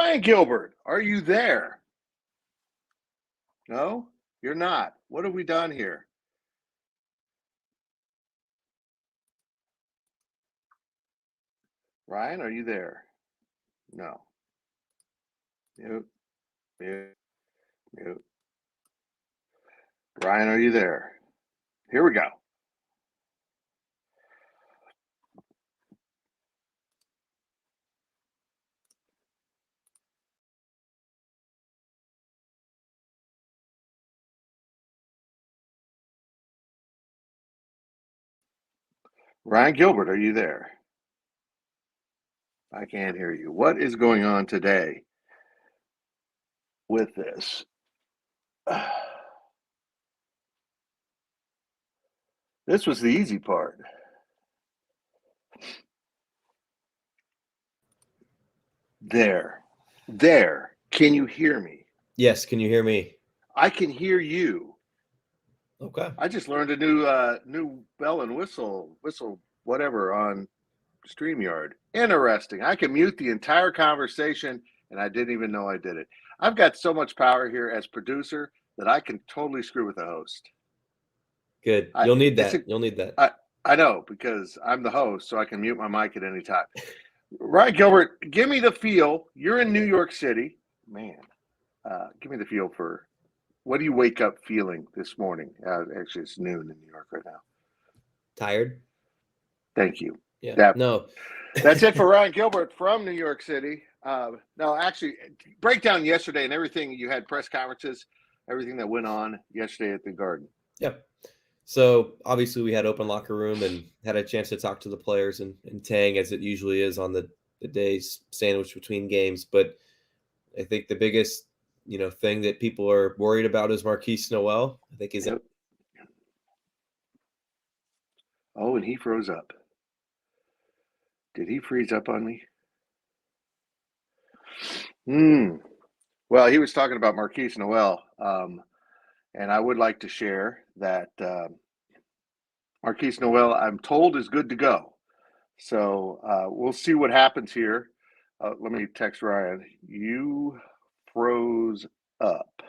Ryan Gilbert, are you there? No, you're not. What have we done here? Ryan, are you there? No. Mute, mute, mute. Ryan, are you there? Here we go. Ryan Gilbert, are you there? I can't hear you. What is going on today with this? This was the easy part. There. Can you hear me? Yes. Can you hear me? I can hear you. Okay. I just learned a new bell and whistle whatever on StreamYard. Interesting. I can mute the entire conversation, and I didn't even know I did it. I've got so much power here as producer that I can totally screw with the host. Good. You'll need that. You'll need that. I know, because I'm the host, so I can mute my mic at any time. Ryan Gilbert, give me the feel. You're in New York City. Man, give me the feel for what do you wake up feeling this morning? Actually, it's noon in New York right now. Tired? Thank you. Yeah. No. That's it for Ryan Gilbert from New York City. No, actually, breakdown yesterday and everything. You had press conferences, everything that went on yesterday at the Garden. Yep. So obviously we had open locker room and had a chance to talk to the players and Tang, as it usually is on the days sandwiched between games. But I think the biggest, thing that people are worried about is Marquise Noel. I think Yep. Oh, and he froze up. Did he freeze up on me? Well, he was talking about Marquise Noel, and I would like to share that Marquise Noel, I'm told, is good to go. So we'll see what happens here. Let me text Ryan. You froze up.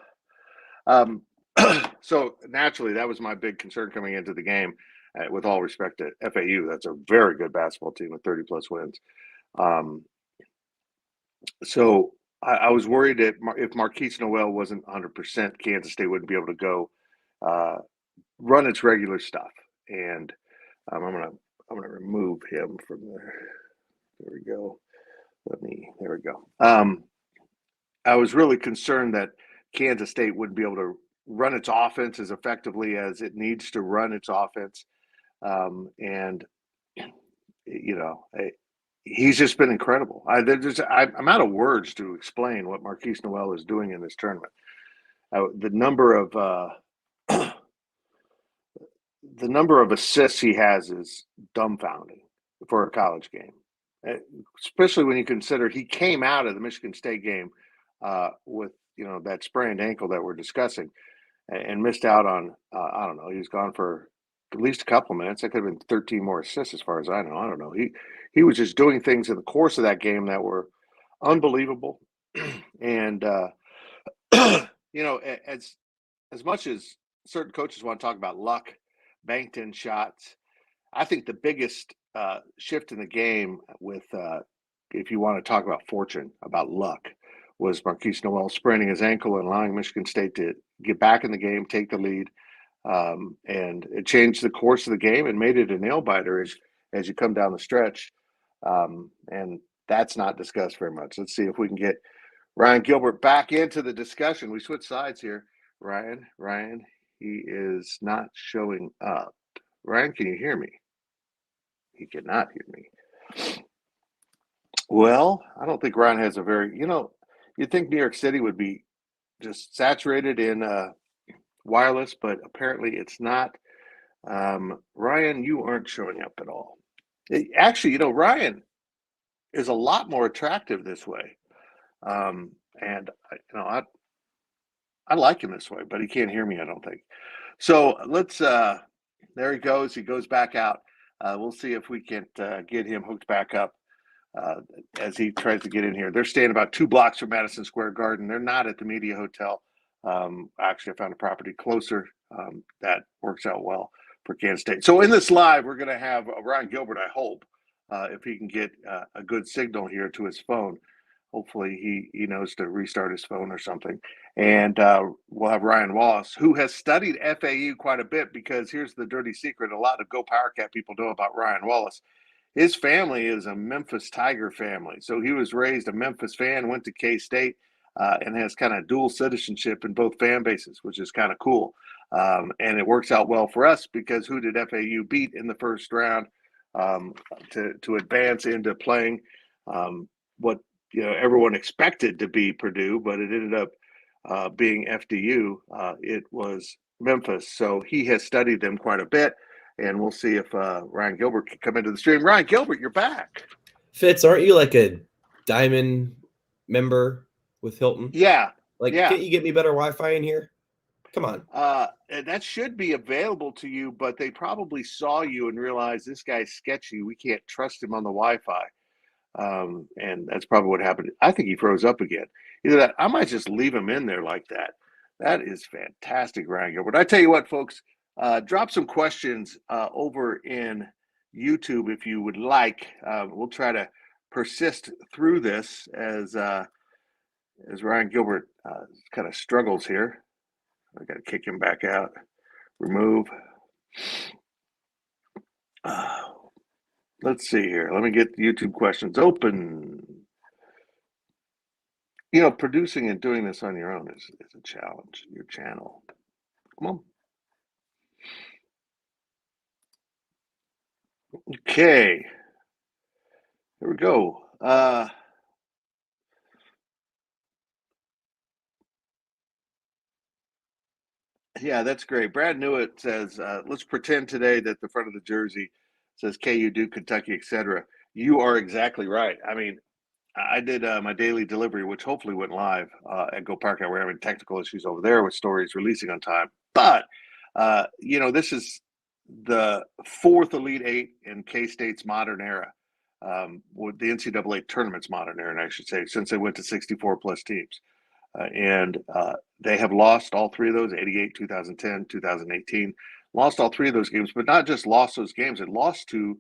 So naturally, that was my big concern coming into the game. With all respect to FAU, that's a very good basketball team with 30-plus wins. So I was worried that if Marquise Noel wasn't 100%, Kansas State wouldn't be able to go run its regular stuff. And I'm gonna remove him from there. There we go. There we go. I was really concerned that Kansas State wouldn't be able to run its offense as effectively as it needs to run its offense. And he's just been incredible. I'm out of words to explain what Marquise Noel is doing in this tournament. The number of assists he has is dumbfounding for a college game, especially when you consider he came out of the Michigan State game with that sprained ankle that we're discussing, and missed out on I don't know. He was gone for at least a couple of minutes. That could have been 13 more assists, as far as I know. I don't know. He was just doing things in the course of that game that were unbelievable, and as much as certain coaches want to talk about luck, banked in shots, I think the biggest shift in the game with, if you want to talk about fortune, about luck, was Marquise Noel spraining his ankle and allowing Michigan State to get back in the game, take the lead, and it changed the course of the game and made it a nail biter as you come down the stretch. And that's not discussed very much. Let's see if we can get Ryan Gilbert back into the discussion. We switch sides here. Ryan, he is not showing up. Ryan, can you hear me? He cannot hear me. Well, I don't think Ryan has a very, you'd think New York City would be just saturated in wireless, but apparently it's not. Ryan, you aren't showing up at all. Actually, Ryan is a lot more attractive this way. And I like him this way, but he can't hear me, I don't think. So let's, there he goes. He goes back out. We'll see if we can get him hooked back up as he tries to get in here. They're staying about 2 blocks from Madison Square Garden. They're not at the Media Hotel. Actually, I found a property closer that works out well for Kansas State. So in this live, we're going to have Ryan Gilbert, I hope, if he can get a good signal here to his phone. Hopefully he knows to restart his phone or something. And we'll have Ryan Wallace, who has studied FAU quite a bit, because here's the dirty secret. A lot of GoPowercat people know about Ryan Wallace. His family is a Memphis Tiger family. So he was raised a Memphis fan, went to K-State, and has kind of dual citizenship in both fan bases, which is kind of cool. And it works out well for us, because who did FAU beat in the first round to advance into playing what everyone expected to be Purdue, but it ended up being FDU. It was Memphis. So he has studied them quite a bit. And we'll see if Ryan Gilbert can come into the stream. Ryan Gilbert, you're back. Fitz, aren't you like a diamond member with Hilton? Yeah. Can't you get me better Wi-Fi in here? Come on. That should be available to you, but they probably saw you and realized this guy's sketchy. We can't trust him on the Wi-Fi. And that's probably what happened. I think he froze up again. Either that, I might just leave him in there like that. That is fantastic, Ryan Gilbert. I tell you what, folks. Drop some questions over in YouTube if you would like. We'll try to persist through this as Ryan Gilbert kind of struggles here. I got to kick him back out. Remove. Let's see here. Let me get the YouTube questions open. Producing and doing this on your own is a challenge. Your channel. Come on. Okay, here we go. Yeah, that's great. Brad Newitt says, let's pretend today that the front of the jersey says KU, Duke, Kentucky, etc. You are exactly right. I mean, I did my daily delivery, which hopefully went live at GoPowercat. We're having technical issues over there with stories releasing on time. But, this is the 4th Elite Eight in K-State's modern era, with the NCAA tournament's modern era, I should say, since they went to 64 plus teams. And they have lost all 3 of those, 88, 2010, 2018, lost all 3 of those games, but not just lost those games, it lost to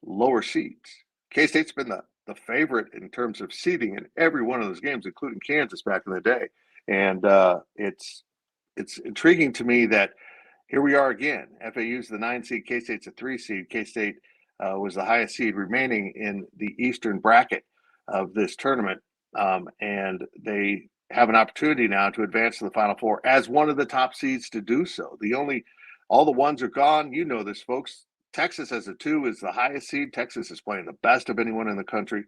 lower seeds. K-State's been the favorite in terms of seeding in every one of those games, including Kansas back in the day. And it's intriguing to me that here we are again. FAU's the 9 seed, K-State's a 3 seed. K-State was the highest seed remaining in the Eastern bracket of this tournament. And they have an opportunity now to advance to the Final Four as one of the top seeds to do so. All the ones are gone. You know this, folks. Texas as a 2 is the highest seed. Texas is playing the best of anyone in the country.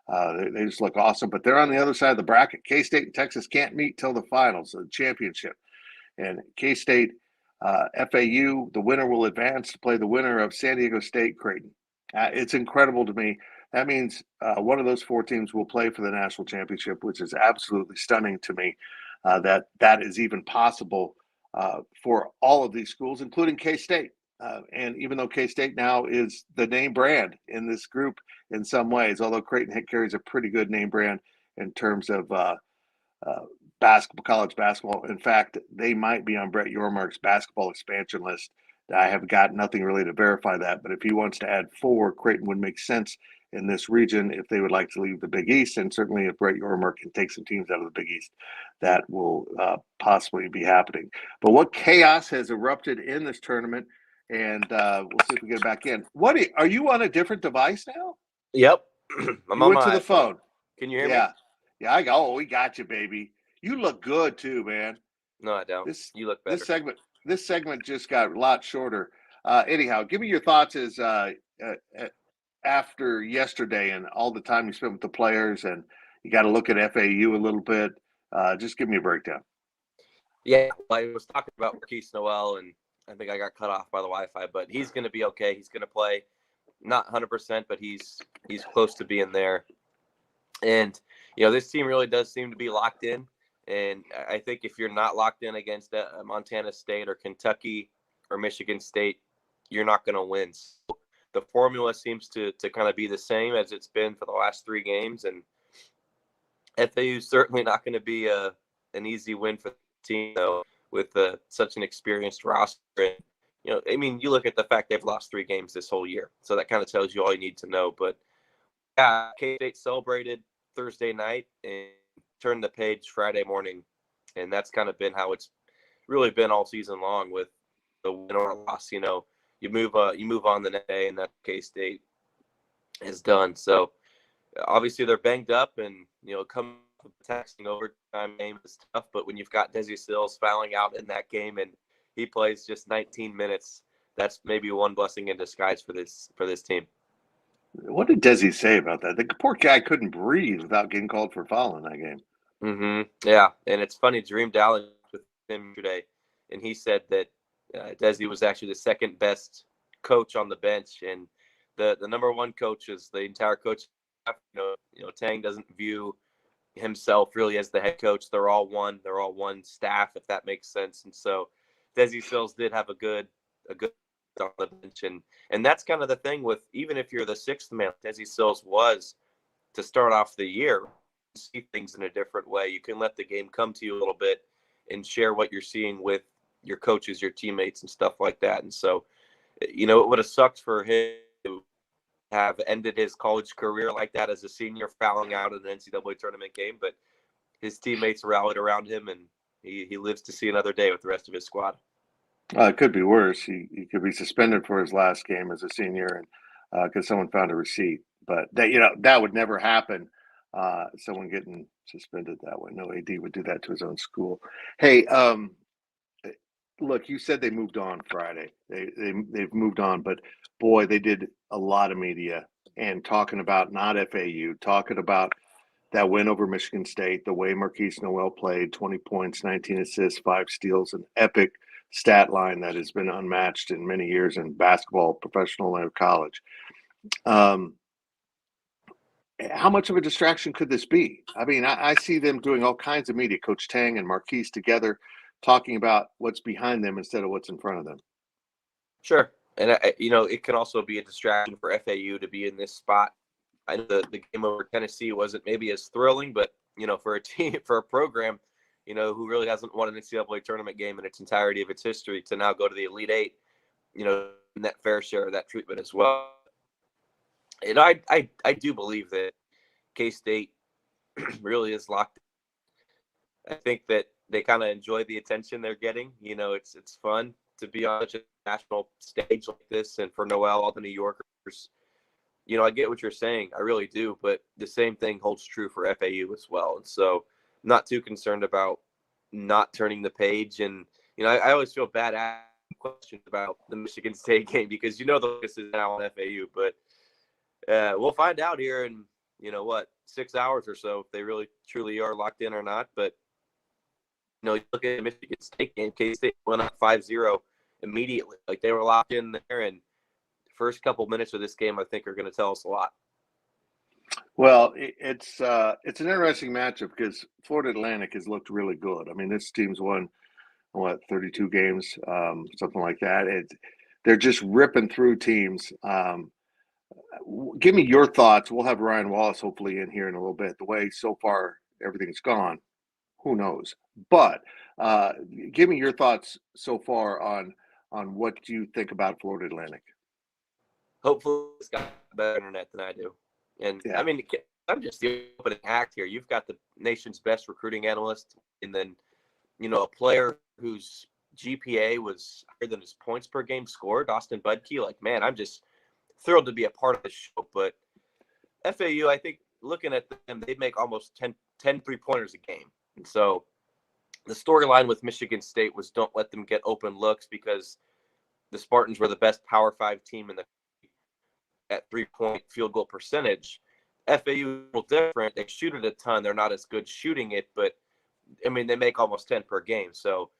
They just look awesome, but they're on the other side of the bracket. K-State and Texas can't meet till the finals, the championship. And K-State, FAU, the winner will advance to play the winner of San Diego State, Creighton. It's incredible to me. That means one of those 4 teams will play for the national championship, which is absolutely stunning to me that is even possible for all of these schools, including K-State. And even though K-State now is the name brand in this group in some ways, although Creighton carries a pretty good name brand in terms of college basketball. In fact, they might be on Brett Yormark's basketball expansion list. I have got nothing really to verify that, but if he wants to add 4, Creighton would make sense in this region if they would like to leave the Big East. And certainly if Brett Yormark can take some teams out of the Big East, that will possibly be happening. But what chaos has erupted in this tournament, and we'll see if we get it back in. Are you on a different device now? Yep. You went to the phone. Can you hear me? Yeah, we got you, baby. You look good too, man. No, I don't. You look better. This segment just got a lot shorter. Anyhow, give me your thoughts as after yesterday and all the time you spent with the players, and you got to look at FAU a little bit. Just give me a breakdown. Yeah, I was talking about Marquise Noel, and I think I got cut off by the Wi-Fi, but he's going to be okay. He's going to play, not 100%, but he's close to being there. And this team really does seem to be locked in. And I think if you're not locked in against Montana State or Kentucky or Michigan State, you're not going to win. So the formula seems to kind of be the same as it's been for the last 3 games, and FAU is certainly not going to be an easy win for the team, though, with such an experienced roster. And, I mean, you look at the fact they've lost 3 games this whole year, so that kind of tells you all you need to know. But yeah, K-State celebrated Thursday night and turned the page Friday morning, and that's kind of been how it's really been all season long with the win or loss. You move on the next day, and that K-State is done. So obviously they're banged up, and coming with the taxing overtime game is tough. But when you've got Desi Sills fouling out in that game and he plays just 19 minutes, that's maybe one blessing in disguise for this team. What did Desi say about that? The poor guy couldn't breathe without getting called for foul in that game. Mm-hmm. Yeah, and it's funny. Dream Dowling with him today, and he said that Desi was actually the second best coach on the bench, and the number one coach is the entire coach staff. Tang doesn't view himself really as the head coach. They're all one staff, if that makes sense. And so Desi Sills did have a good on the bench, and that's kind of the thing with, even if you're the 6th man, Desi Sills was to start off the year, see things in a different way. You can let the game come to you a little bit and share what you're seeing with your coaches, your teammates, and stuff like that. And so, it would have sucked for him to have ended his college career like that as a senior, fouling out in an NCAA tournament game, but his teammates rallied around him, and he lives to see another day with the rest of his squad. It could be worse. He could be suspended for his last game as a senior, and because someone found a receipt. But that would never happen. Someone getting suspended that way. No AD would do that to his own school. Hey, look, you said they moved on Friday. They've moved on, but boy, they did a lot of media and talking about not FAU, talking about that win over Michigan State, the way Marquise Noel played, 20 points, 19 assists, 5 steals, an epic stat line that has been unmatched in many years in basketball, professional and college. How much of a distraction could this be? I mean, I see them doing all kinds of media, Coach Tang and Marquise together, talking about what's behind them instead of what's in front of them. Sure. And, it can also be a distraction for FAU to be in this spot. I know the game over Tennessee wasn't maybe as thrilling, but, for a team, for a program, who really hasn't won an NCAA tournament game in its entirety of its history, to now go to the Elite Eight, in that fair share of that treatment as well. And I do believe that K-State really is locked. I think that they kind of enjoy the attention they're getting. It's fun to be on such a national stage like this, and for Noel, all the New Yorkers. I get what you're saying. I really do. But the same thing holds true for FAU as well. And so I'm not too concerned about not turning the page. And, I always feel bad asking questions about the Michigan State game because, the focus is now on FAU. But we'll find out here in, 6 hours or so if they really truly are locked in or not. But, you look at the Michigan State game, K-State went up 5-0 immediately. Like, they were locked in there, and first couple minutes of this game, I think, are going to tell us a lot. Well, it's an interesting matchup because Florida Atlantic has looked really good. I mean, this team's won 32 games, something like that. They're just ripping through teams. Give me your thoughts. We'll have Ryan Wallace hopefully in here in a little bit. The way so far everything's gone, who knows? But give me your thoughts so far on what you think about Florida Atlantic. Hopefully, it's got better internet than I do. And yeah. I mean, I'm just the opening act here. You've got the nation's best recruiting analyst, and then, a player whose GPA was higher than his points per game scored, Austin Budke. Like, man, I'm just thrilled to be a part of the show. But FAU, I think, looking at them, they make almost 10 3-pointers a game. And so the storyline with Michigan State was don't let them get open looks because the Spartans were the best Power 5 team in the at 3-point field goal percentage. FAU is a little different. They shoot it a ton. They're not as good shooting it, but I mean, they make almost 10 per game. So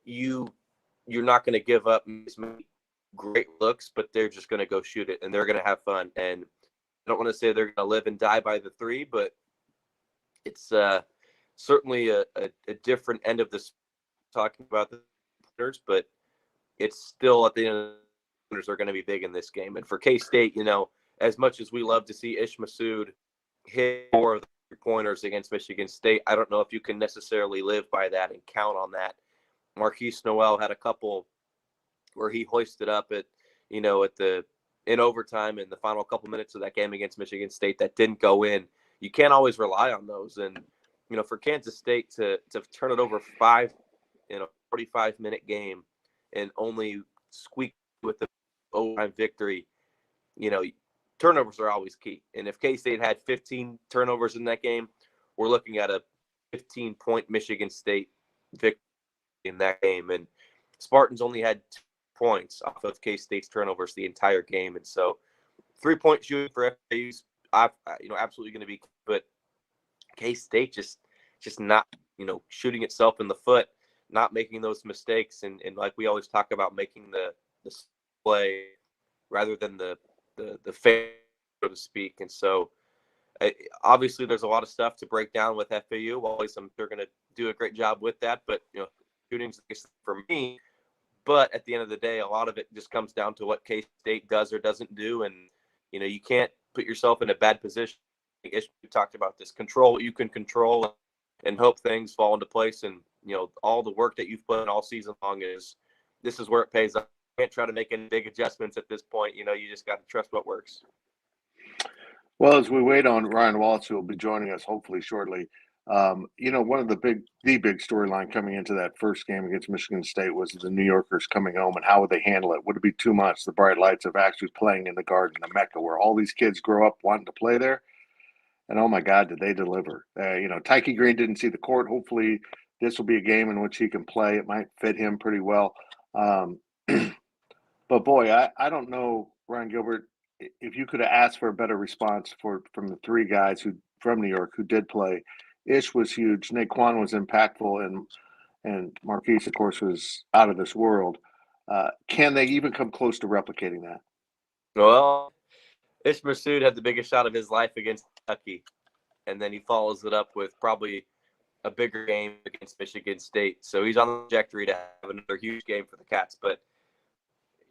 you're not going to give up as many great looks, but they're just going to go shoot it and they're going to have fun. And I don't want to say they're going to live and die by the 3, but it's certainly a different end of this talking about the players, but it's still at the end of pointers are going to be big in this game. And for K-State, as much as we love to see Ish Massoud hit more of the three-pointers against Michigan State, I don't know if you can necessarily live by that and count on that. Marquise Noel had a couple where he hoisted up in overtime in the final couple minutes of that game against Michigan State that didn't go in. You can't always rely on those. And, for Kansas State to turn it over 5 in a 45-minute game and only squeak with the overtime victory, turnovers are always key. And if K-State had 15 turnovers in that game, we're looking at a 15-point Michigan State victory in that game. And Spartans only had 2 points off of K-State's turnovers the entire game. And so 3-point shooting for FAU's, absolutely going to be, but K-State just not, shooting itself in the foot, not making those mistakes. And like we always talk about, making the play rather than the fail, so to speak. And so obviously there's a lot of stuff to break down with FAU. Always, they're going to do a great job with that, but shooting's for me. But at the end of the day, a lot of it just comes down to what K-State does or doesn't do. And, you can't put yourself in a bad position. I guess we talked about this. Control what you can control and hope things fall into place. And, all the work that you've put in all season long this is where it pays off. You can't try to make any big adjustments at this point. You just got to trust what works. Well, as we wait on Ryan Wallace, who will be joining us hopefully shortly, one of the big storyline coming into that first game against Michigan State was the New Yorkers coming home, and how would they handle it? Would it be too much? The bright lights of actually playing in the Garden, the Mecca, where all these kids grow up wanting to play there. And oh my God, did they deliver? Tyke Green didn't see the court. Hopefully this will be a game in which he can play. It might fit him pretty well. But boy, I don't know, Ryan Gilbert, if you could have asked for a better response from the 3 guys from New York who did play. Ish was huge. Naquan was impactful, and Marquise, of course, was out of this world. Can they even come close to replicating that? Well, Ish Massoud had the biggest shot of his life against Kentucky, and then he follows it up with probably a bigger game against Michigan State. So he's on the trajectory to have another huge game for the Cats. But,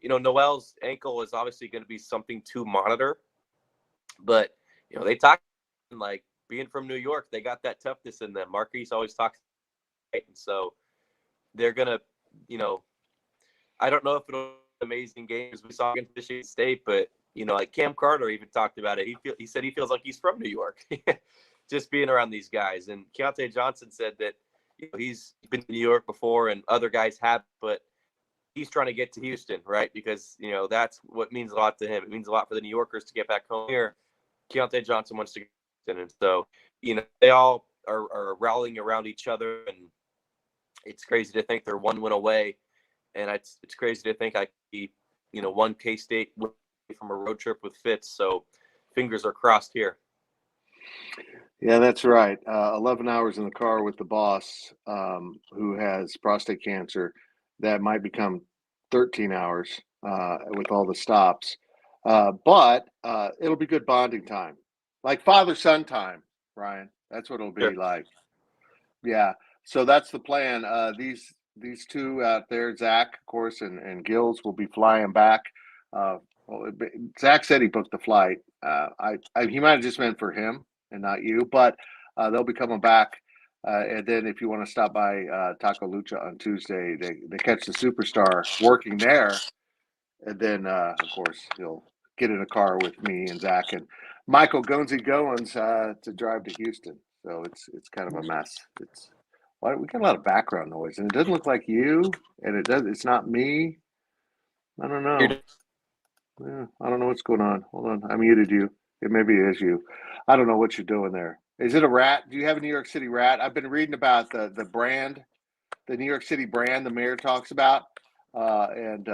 Noel's ankle is obviously going to be something to monitor. But, they talk like being from New York, they got that toughness in them. Marquise always talks. And so they're going to, I don't know if it'll be an amazing game as we saw against Michigan State, but, like Cam Carter even talked about it. He said he feels like he's from New York, just being around these guys. And Keontae Johnson said that he's been to New York before and other guys have, but he's trying to get to Houston, right? Because, that's what means a lot to him. It means a lot for the New Yorkers to get back home here. Keontae Johnson wants to get to Houston. And so, they all are rallying around each other. And it's crazy to think they're 1 win away. And it's crazy to think I could be, one K-State from a road trip with Fitz. So fingers are crossed here. Yeah, that's right. 11 hours in the car with the boss who has prostate cancer. That might become 13 hours with all the stops. But it'll be good bonding time. Like father-son time, Ryan. That's what it'll be like. Yeah. So that's the plan. These 2 out there, Zach, of course, and Gills will be flying back. Zach said he booked the flight. He might have just meant for him and not you, but they'll be coming back. And then if you want to stop by Taco Lucha on Tuesday, they catch the Superstar working there. And then, of course, he'll get in a car with me and Zach and Michael Gonesy Goins to drive to Houston. So it's kind of a mess. We got a lot of background noise, and it doesn't look like you, and it's not me. I don't know. Yeah, I don't know what's going on. Hold on. I muted you. Maybe it is you. I don't know what you're doing there. Is it a rat? Do you have a New York City rat? I've been reading about the brand, the New York City brand the mayor talks about. Did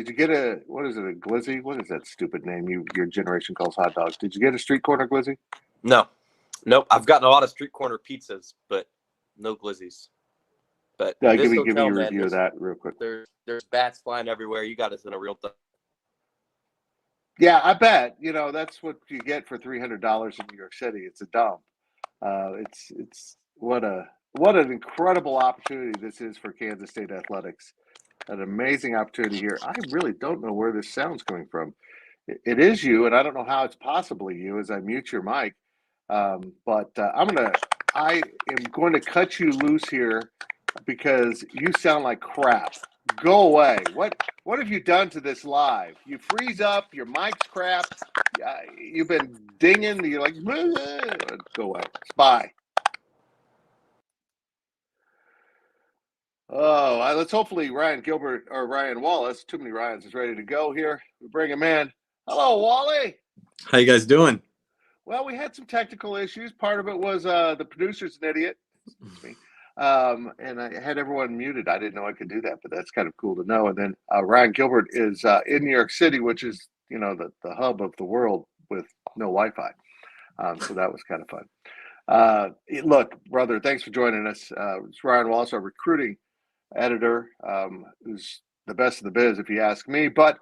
you get a glizzy? What is that stupid name your generation calls hot dogs? Did you get a street corner glizzy? No. Nope. I've gotten a lot of street corner pizzas, but no glizzies. But give me a review of that real quick. There's bats flying everywhere. You got us in a real time. Yeah, I bet. That's what you get for $300 in New York City. It's a dump. It's what an incredible opportunity this is for Kansas State athletics. an amazing opportunity here. I really don't know where this sound's coming from. It is you, and I don't know how it's possibly you as I mute your mic. But I am going to cut you loose here because you sound like crap. Go away. What have you done to this live? You freeze up. Your mic's crap. You've been dinging. You're like, go away. Bye. Oh, let's hopefully Ryan Gilbert or Ryan Wallace, too many Ryans, is ready to go here. We bring him in. Hello, Wally. How you guys doing? Well, we had some technical issues. Part of it was the producer's an idiot. It's me. And I had everyone muted. I didn't know I could do that, but that's kind of cool to know. And then Ryan Gilbert is in New York City, which is, the hub of the world with no Wi-Fi. So that was kind of fun. Look, brother, thanks for joining us. It's Ryan Wallace, our recruiting editor, who's the best of the biz, if you ask me. But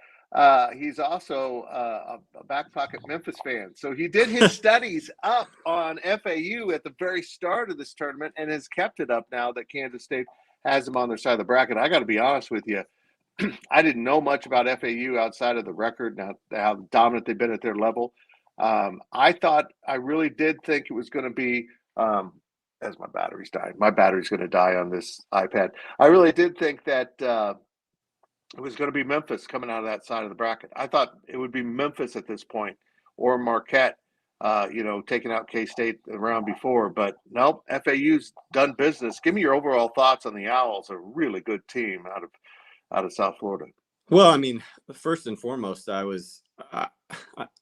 he's also a back pocket Memphis fan. So he did his studies up on FAU at the very start of this tournament and has kept it up now that Kansas State has them on their side of the bracket. I got to be honest with you. I didn't know much about FAU outside of the record, now how dominant they've been at their level. I really did think it was going to be as my battery's dying. My battery's going to die on this iPad. I really did think that it was going to be Memphis coming out of that side of the bracket. I thought it would be Memphis at this point or Marquette, taking out K-State the round before. But nope, FAU's done business. Give me your overall thoughts on the Owls, a really good team out of South Florida. Well, I mean, first and foremost, I was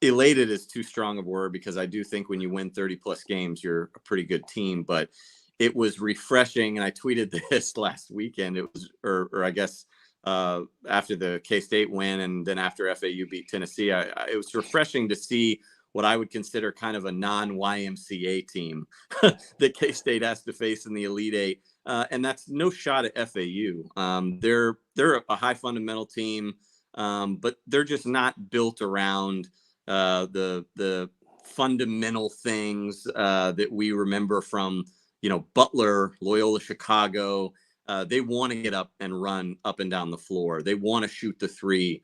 elated is too strong of a word because I do think when you win 30-plus games, you're a pretty good team. But it was refreshing, and I tweeted this last weekend. It was, or I guess after the K-State win and then after FAU beat Tennessee, it was refreshing to see what I would consider kind of a non-YMCA team that K-State has to face in the Elite Eight. And that's no shot at FAU. They're a high fundamental team, but they're just not built around the fundamental things that we remember from, Butler, Loyola Chicago. They want to get up and run up and down the floor. They want to shoot the three.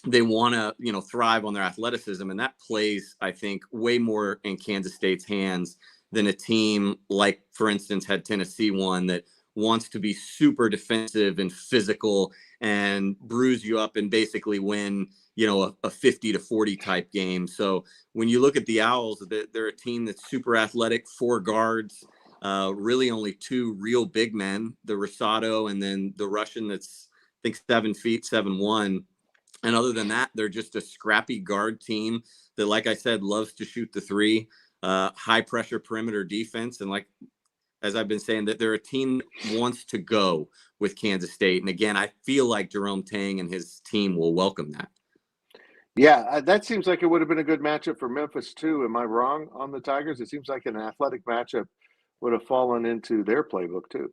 They want to, thrive on their athleticism. And that plays, I think, way more in Kansas State's hands than a team like, for instance, had Tennessee one that wants to be super defensive and physical and bruise you up and basically win, a 50-40 type game. So when you look at the Owls, they're a team that's super athletic, 4 guards, really only 2 real big men, the Rosado and then the Russian that's, I think, 7 feet, 7'1". And other than that, they're just a scrappy guard team that, like I said, loves to shoot the three, high pressure perimeter defense. And as I've been saying, that they're a team that wants to go with Kansas State. And again, I feel like Jerome Tang and his team will welcome that. Yeah, that seems like it would have been a good matchup for Memphis too. Am I wrong on the Tigers? It seems like an athletic matchup would have fallen into their playbook too.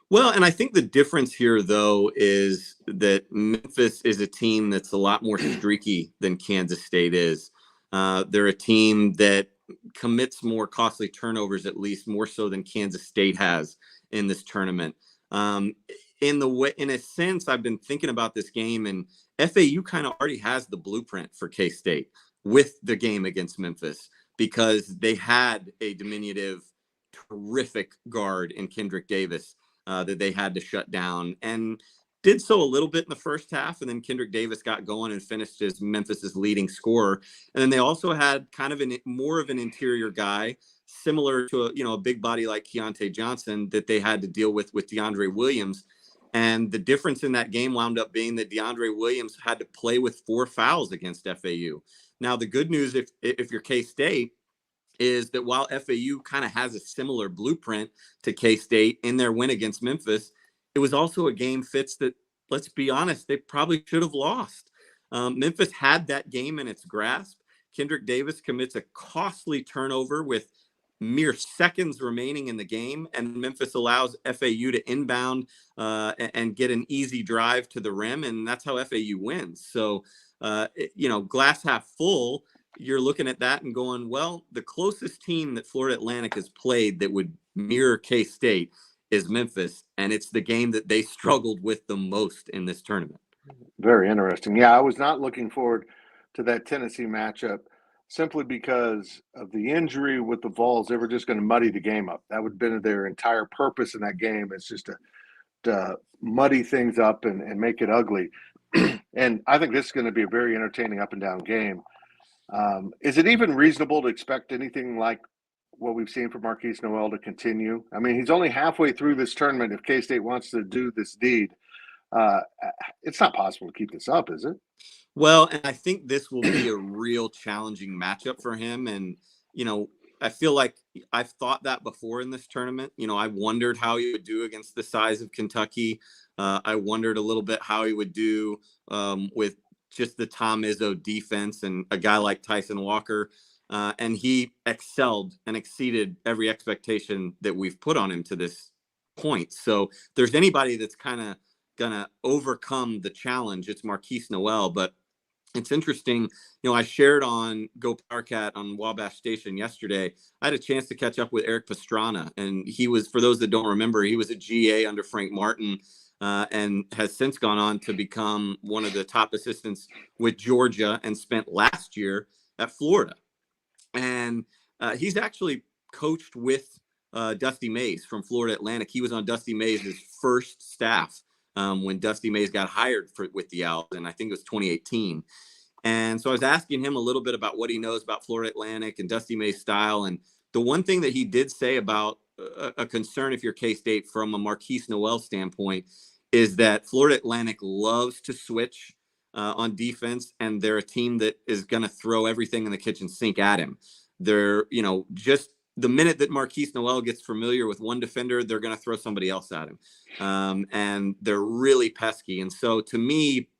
Well, and I think the difference here, though, is that Memphis is a team that's a lot more streaky than Kansas State is. They're a team that commits more costly turnovers, at least more so than Kansas State has in this tournament. In a sense, I've been thinking about this game, and FAU kind of already has the blueprint for K-State with the game against Memphis because they had a diminutive, terrific guard in Kendrick Davis that they had to shut down, and did so a little bit in the first half. And then Kendrick Davis got going and finished as Memphis's leading scorer. And then they also had kind of more of an interior guy, similar to a big body like Keontae Johnson that they had to deal with DeAndre Williams. And the difference in that game wound up being that DeAndre Williams had to play with 4 fouls against FAU. Now, the good news, if you're K-State, is that while FAU kind of has a similar blueprint to K-State in their win against Memphis, it was also a game, Fitz, that, let's be honest, they probably should have lost. Memphis had that game in its grasp. Kendrick Davis commits a costly turnover with mere seconds remaining in the game, and Memphis allows FAU to inbound and get an easy drive to the rim, and that's how FAU wins. So, glass half full, you're looking at that and going, well, the closest team that Florida Atlantic has played that would mirror K-State is Memphis, and it's the game that they struggled with the most in this tournament. Very interesting. Yeah, I was not looking forward to that Tennessee matchup simply because of the injury with the Vols. They were just going to muddy the game up. That would have been their entire purpose in that game. It's just to muddy things up and make it ugly. And I think this is going to be a very entertaining up and down game. Is it even reasonable to expect anything like what we've seen from Marquise Noel to continue? I mean, he's only halfway through this tournament. If K-State wants to do this deed, it's not possible to keep this up, is it? Well, and I think this will be a real challenging matchup for him. And, I feel like I've thought that before in this tournament. I wondered how he would do against the size of Kentucky. I wondered a little bit how he would do with just the Tom Izzo defense and a guy like Tyson Walker. And he excelled and exceeded every expectation that we've put on him to this point. So if there's anybody that's kind of going to overcome the challenge, it's Marquise Noel. But it's interesting, I shared on GoPowercat on Wabash Station yesterday. I had a chance to catch up with Eric Pastrana, and he was, for those that don't remember, he was a GA under Frank Martin and has since gone on to become one of the top assistants with Georgia and spent last year at Florida. And he's actually coached with Dusty Mays from Florida Atlantic. He was on Dusty Mays' first staff when Dusty Mays got hired with the Owls, and I think it was 2018. And so I was asking him a little bit about what he knows about Florida Atlantic and Dusty Mays' style. And the one thing that he did say about a concern if you're K-State from a Marquise Noel standpoint is that Florida Atlantic loves to switch on defense, and they're a team that is going to throw everything in the kitchen sink at him. They're, just the minute that Marquise Noel gets familiar with one defender, they're going to throw somebody else at him. And they're really pesky. And so to me,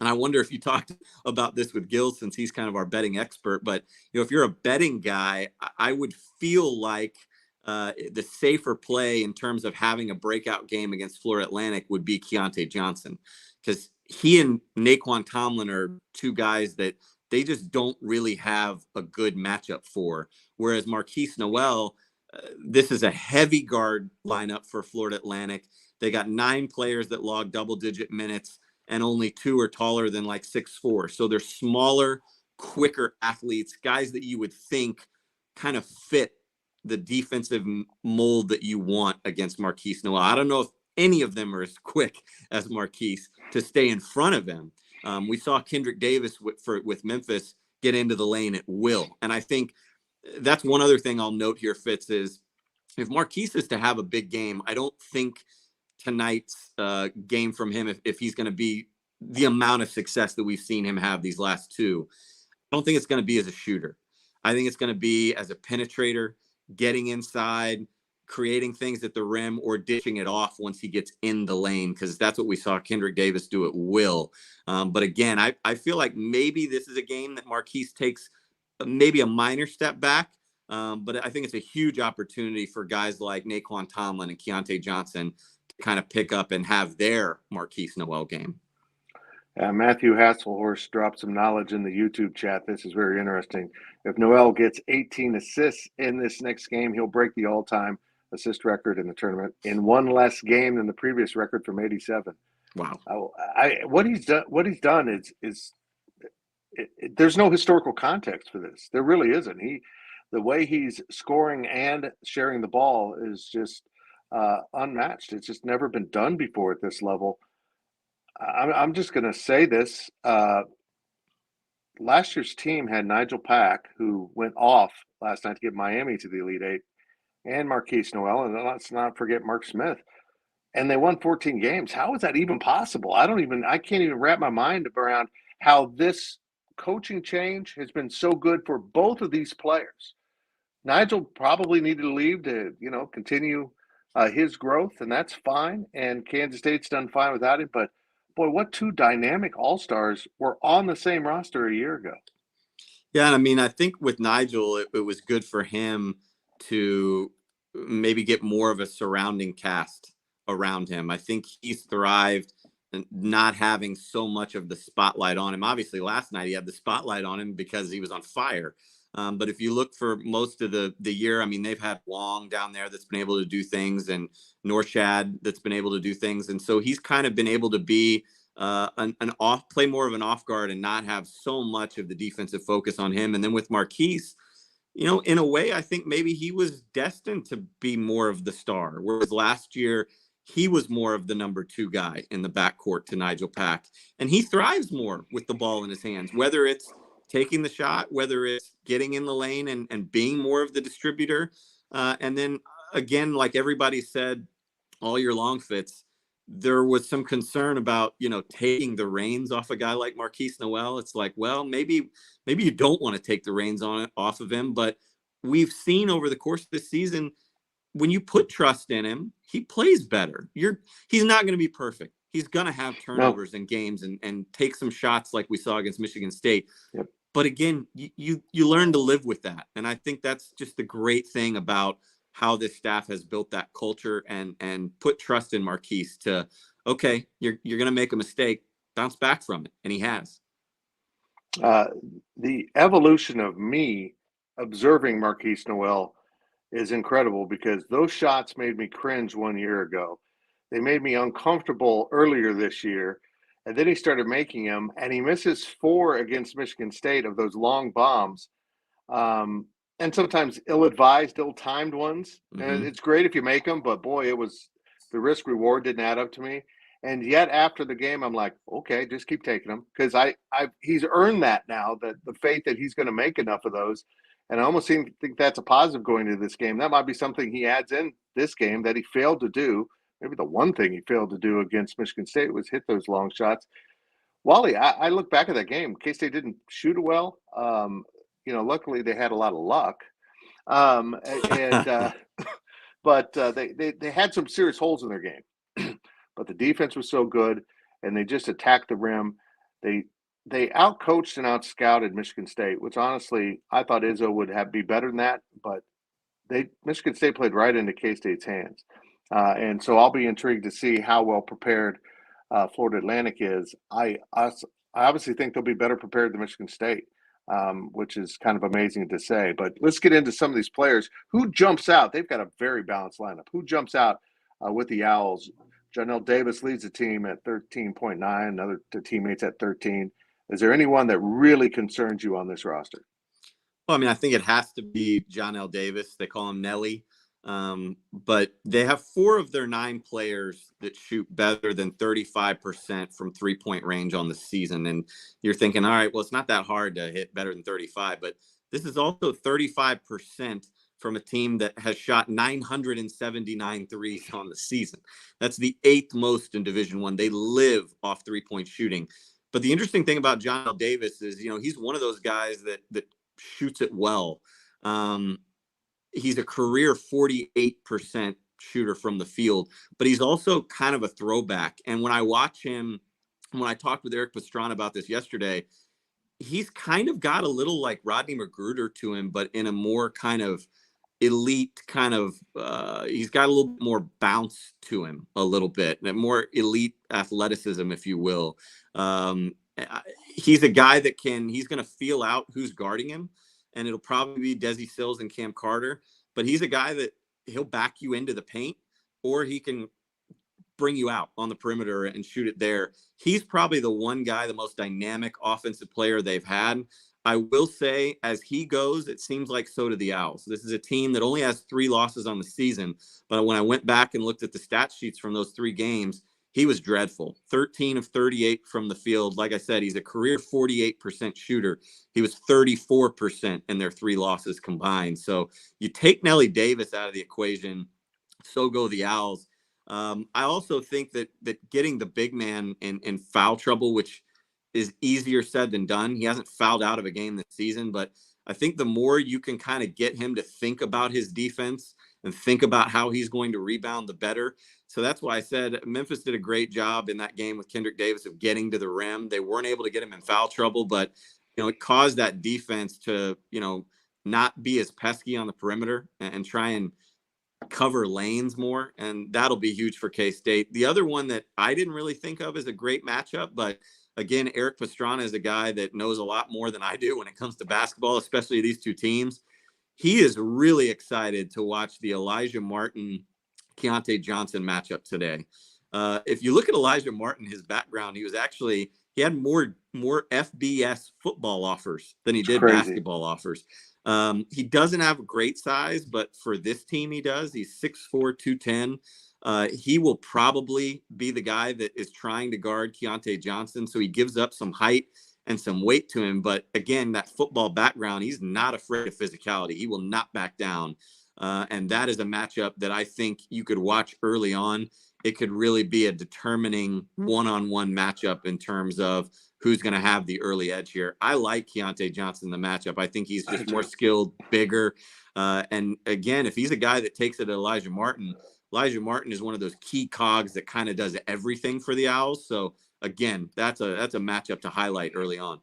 and I wonder if you talked about this with Gil, since he's kind of our betting expert, but if you're a betting guy, I would feel like the safer play in terms of having a breakout game against Florida Atlantic would be Keontae Johnson, because he and Naquan Tomlin are two guys that they just don't really have a good matchup for. Whereas Marquise Noel, this is a heavy guard lineup for Florida Atlantic. They got 9 players that log double-digit minutes, and only 2 are taller than like 6'4". So they're smaller, quicker athletes, guys that you would think kind of fit the defensive mold that you want against Marquise Noel. I don't know if any of them are as quick as Marquise to stay in front of him. We saw Kendrick Davis with Memphis get into the lane at will. And I think that's one other thing I'll note here, Fitz, is if Marquise is to have a big game, I don't think tonight's game from him, if he's going to be the amount of success that we've seen him have these last 2, I don't think it's going to be as a shooter. I think it's going to be as a penetrator, getting inside, creating things at the rim, or dishing it off once he gets in the lane, because that's what we saw Kendrick Davis do at will. But again, I feel like maybe this is a game that Marquise takes maybe a minor step back, but I think it's a huge opportunity for guys like Naquan Tomlin and Keontae Johnson to kind of pick up and have their Marquise Noel game. Matthew Hasselhorst dropped some knowledge in the YouTube chat. This is very interesting. If Noel gets 18 assists in this next game, he'll break the all-time assist record in the tournament in one less game than the previous record from '87. Wow! What he's done is there's no historical context for this. There really isn't. The way he's scoring and sharing the ball is just unmatched. It's just never been done before at this level. I'm just going to say this. Last year's team had Nigel Pack, who went off last night to get Miami to the Elite Eight, and Marquise Noel, and let's not forget Mark Smith. And they won 14 games. How is that even possible? I can't even wrap my mind around how this coaching change has been so good for both of these players. Nigel probably needed to leave to, continue his growth, and that's fine. And Kansas State's done fine without it, but boy, what 2 dynamic all-stars were on the same roster a year ago. Yeah, I mean, I think with Nigel, it was good for him to maybe get more of a surrounding cast around him. I think he's thrived not having so much of the spotlight on him. Obviously, last night he had the spotlight on him because he was on fire. But if you look for most of the year, I mean, they've had Wong down there that's been able to do things, and Norshad that's been able to do things. And so he's kind of been able to be play more of an off guard and not have so much of the defensive focus on him. And then with Marquise, in a way, I think maybe he was destined to be more of the star, whereas last year he was more of the number 2 guy in the backcourt to Nigel Pack. And he thrives more with the ball in his hands, whether it's taking the shot, whether it's getting in the lane and being more of the distributor. And then again, like everybody said all year long, Fitz, there was some concern about, taking the reins off a guy like Marquise Noel. It's like, well, maybe you don't want to take the reins off of him, but we've seen over the course of the season, when you put trust in him, he plays better. He's not going to be perfect. He's going to have turnovers in games and take some shots like we saw against Michigan State. Yep. But again, you learn to live with that. And I think that's just the great thing about how this staff has built that culture and put trust in Marquise to, okay, you're going to make a mistake, bounce back from it. And he has. The evolution of me observing Marquise Noel is incredible, because those shots made me cringe 1 year ago. They made me uncomfortable earlier this year. And then he started making them, and he misses 4 against Michigan State of those long bombs. And sometimes ill-advised, ill-timed ones. Mm-hmm. And it's great if you make them, but boy, the risk-reward didn't add up to me. And yet after the game, I'm like, okay, just keep taking them, because he's earned that now, that the faith that he's going to make enough of those. And I almost think that's a positive going into this game. That might be something he adds in this game that he failed to do. Maybe the one thing he failed to do against Michigan State was hit those long shots. Wally, I look back at that game. K-State didn't shoot it well. Luckily they had a lot of luck. But they had some serious holes in their game. But the defense was so good, and they just attacked the rim. They outcoached and outscouted Michigan State, which honestly I thought Izzo would be better than that. But Michigan State played right into K-State's hands. And so I'll be intrigued to see how well prepared Florida Atlantic is. I obviously think they'll be better prepared than Michigan State, which is kind of amazing to say. But let's get into some of these players. Who jumps out? They've got a very balanced lineup. Who jumps out with the Owls? Janelle Davis leads the team at 13.9, another teammates at 13. Is there anyone that really concerns you on this roster? Well, I mean, I think it has to be Janelle Davis. They call him Nelly. But they have 4 of their 9 players that shoot better than 35% from 3-point range on the season. And you're thinking, all right, well, it's not that hard to hit better than 35, but this is also 35% from a team that has shot 979 threes on the season. That's the 8th most in Division I. They live off 3-point shooting. But the interesting thing about Janelle Davis is, he's one of those guys that shoots it well. He's a career 48% shooter from the field, but he's also kind of a throwback. And when I watch him, when I talked with Eric Pastrana about this yesterday, he's kind of got a little like Rodney Magruder to him, but in a more kind of elite kind of, he's got a little bit more bounce to him a little bit, and more elite athleticism, if you will. He's a guy that he's going to feel out who's guarding him. And it'll probably be Desi Sills and Cam Carter. But he's a guy that he'll back you into the paint, or he can bring you out on the perimeter and shoot it there. He's probably the one guy, the most dynamic offensive player they've had. I will say, as he goes, it seems like so do the Owls. This is a team that only has 3 losses on the season. But when I went back and looked at the stat sheets from those 3 games, he was dreadful. 13 of 38 from the field. Like I said, he's a career 48% shooter. He was 34% in their 3 losses combined. So you take Nelly Davis out of the equation, so go the Owls. I also think that getting the big man in foul trouble, which is easier said than done. He hasn't fouled out of a game this season, but I think the more you can kind of get him to think about his defense and think about how he's going to rebound, the better. So that's why I said Memphis did a great job in that game with Kendrick Davis of getting to the rim. They weren't able to get him in foul trouble, but it caused that defense to, not be as pesky on the perimeter and try and cover lanes more. And that'll be huge for K-State. The other one that I didn't really think of as a great matchup, but again, Eric Pastrana is a guy that knows a lot more than I do when it comes to basketball, especially these two teams. He is really excited to watch the Elijah Martin, Keontae Johnson matchup today. If you look at Elijah Martin, his background, he had more FBS football offers than he did basketball offers. He doesn't have great size, but for this team, he does. He's 6'4", 210. He will probably be the guy that is trying to guard Keontae Johnson. So he gives up some height and some weight to him. But again, that football background, he's not afraid of physicality. He will not back down. And that is a matchup that I think you could watch early on. It could really be a determining one-on-one matchup in terms of who's going to have the early edge here. I like Keontae Johnson in the matchup. I think he's just more skilled, bigger. And again, if he's a guy that takes it to Elijah Martin is one of those key cogs that kind of does everything for the Owls. So again, that's a matchup to highlight early on.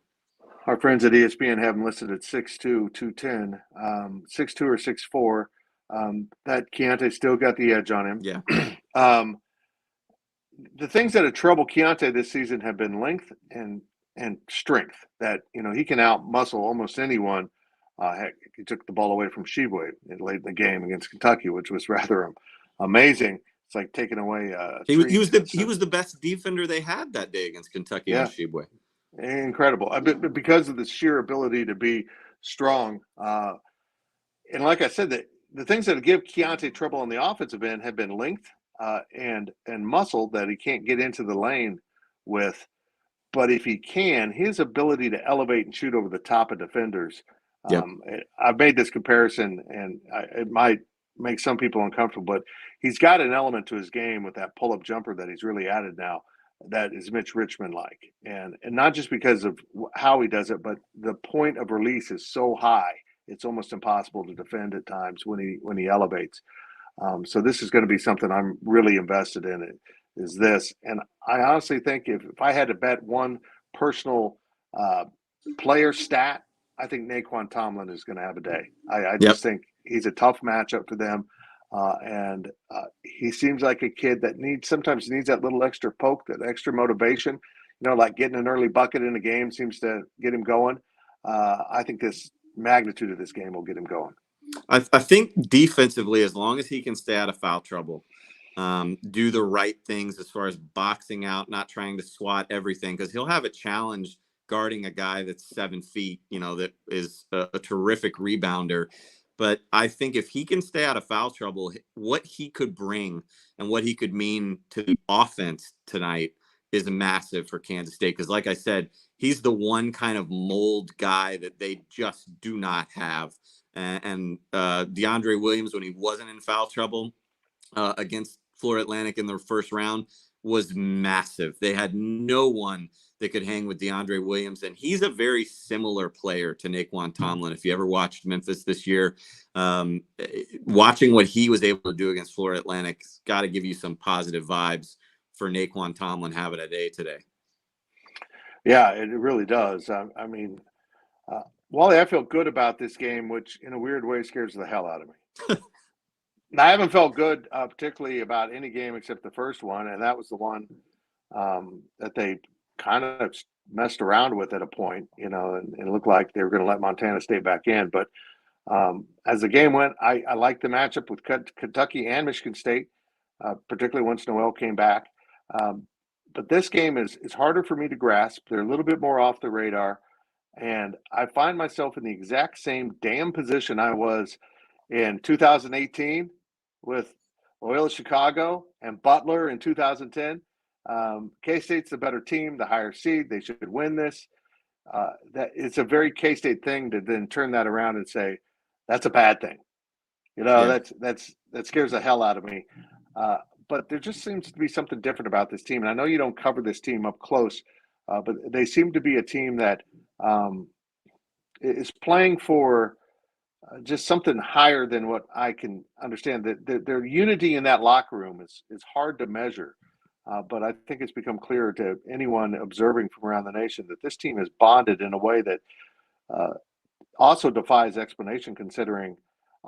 Our friends at ESPN have him listed at 6'2", 210, 6'2" or 6'4". That Keontae still got the edge on him. Yeah. The things that have troubled Keontae this season have been length and strength. That he can out muscle almost anyone. Heck, he took the ball away from Sheboy late in the game against Kentucky, which was rather amazing. It's like taking away. He was the best defender they had that day against Kentucky on Sheboy. Incredible, because of the sheer ability to be strong. And like I said, the things that give Keontae trouble on the offensive end have been length and muscle that he can't get into the lane with. But if he can, his ability to elevate and shoot over the top of defenders. I've made this comparison, and it might make some people uncomfortable, but he's got an element to his game with that pull-up jumper that he's really added now that is Mitch Richmond-like. And not just because of how he does it, but the point of release is so high, it's almost impossible to defend at times when he elevates. So this is going to be something I'm really invested in, is this. And I honestly think if I had to bet one personal player stat, I think Naquan Tomlin is going to have a day. I just think he's a tough matchup for them. And he seems like a kid that sometimes needs that little extra poke, that extra motivation, like getting an early bucket in a game seems to get him going. I think this magnitude of this game will get him going. I think defensively, as long as he can stay out of foul trouble, do the right things as far as boxing out, not trying to swat everything, because he'll have a challenge guarding a guy that's 7 feet, that is a terrific rebounder. But I think if he can stay out of foul trouble, what he could bring and what he could mean to the offense tonight is massive for Kansas State. Because like I said, he's the one kind of mold guy that they just do not have. And DeAndre Williams, when he wasn't in foul trouble against Florida Atlantic in the first round, was massive. They had no one that could hang with DeAndre Williams. And he's a very similar player to Naquan Tomlin. If you ever watched Memphis this year, watching what he was able to do against Florida Atlantic's got to give you some positive vibes for Naquan Tomlin having a day today. Yeah, it really does. I mean, Wally, I feel good about this game, which in a weird way scares the hell out of me. I haven't felt good particularly about any game except the first one, and that was the one that they kind of messed around with at a point, and it looked like they were going to let Montana State back in. But as the game went, I liked the matchup with Kentucky and Michigan State, particularly once Noel came back. But this game is harder for me to grasp. They're a little bit more off the radar. And I find myself in the exact same damn position I was in 2018 with Loyola Chicago and Butler in 2010. K-State's the better team, the higher seed. They should win this. That it's a very K-State thing to then turn that around and say, that's a bad thing. That scares the hell out of me. But there just seems to be something different about this team. And I know you don't cover this team up close, but they seem to be a team that is playing for just something higher than what I can understand. That their unity in that locker room is hard to measure. But I think it's become clear to anyone observing from around the nation that this team is bonded in a way that also defies explanation, considering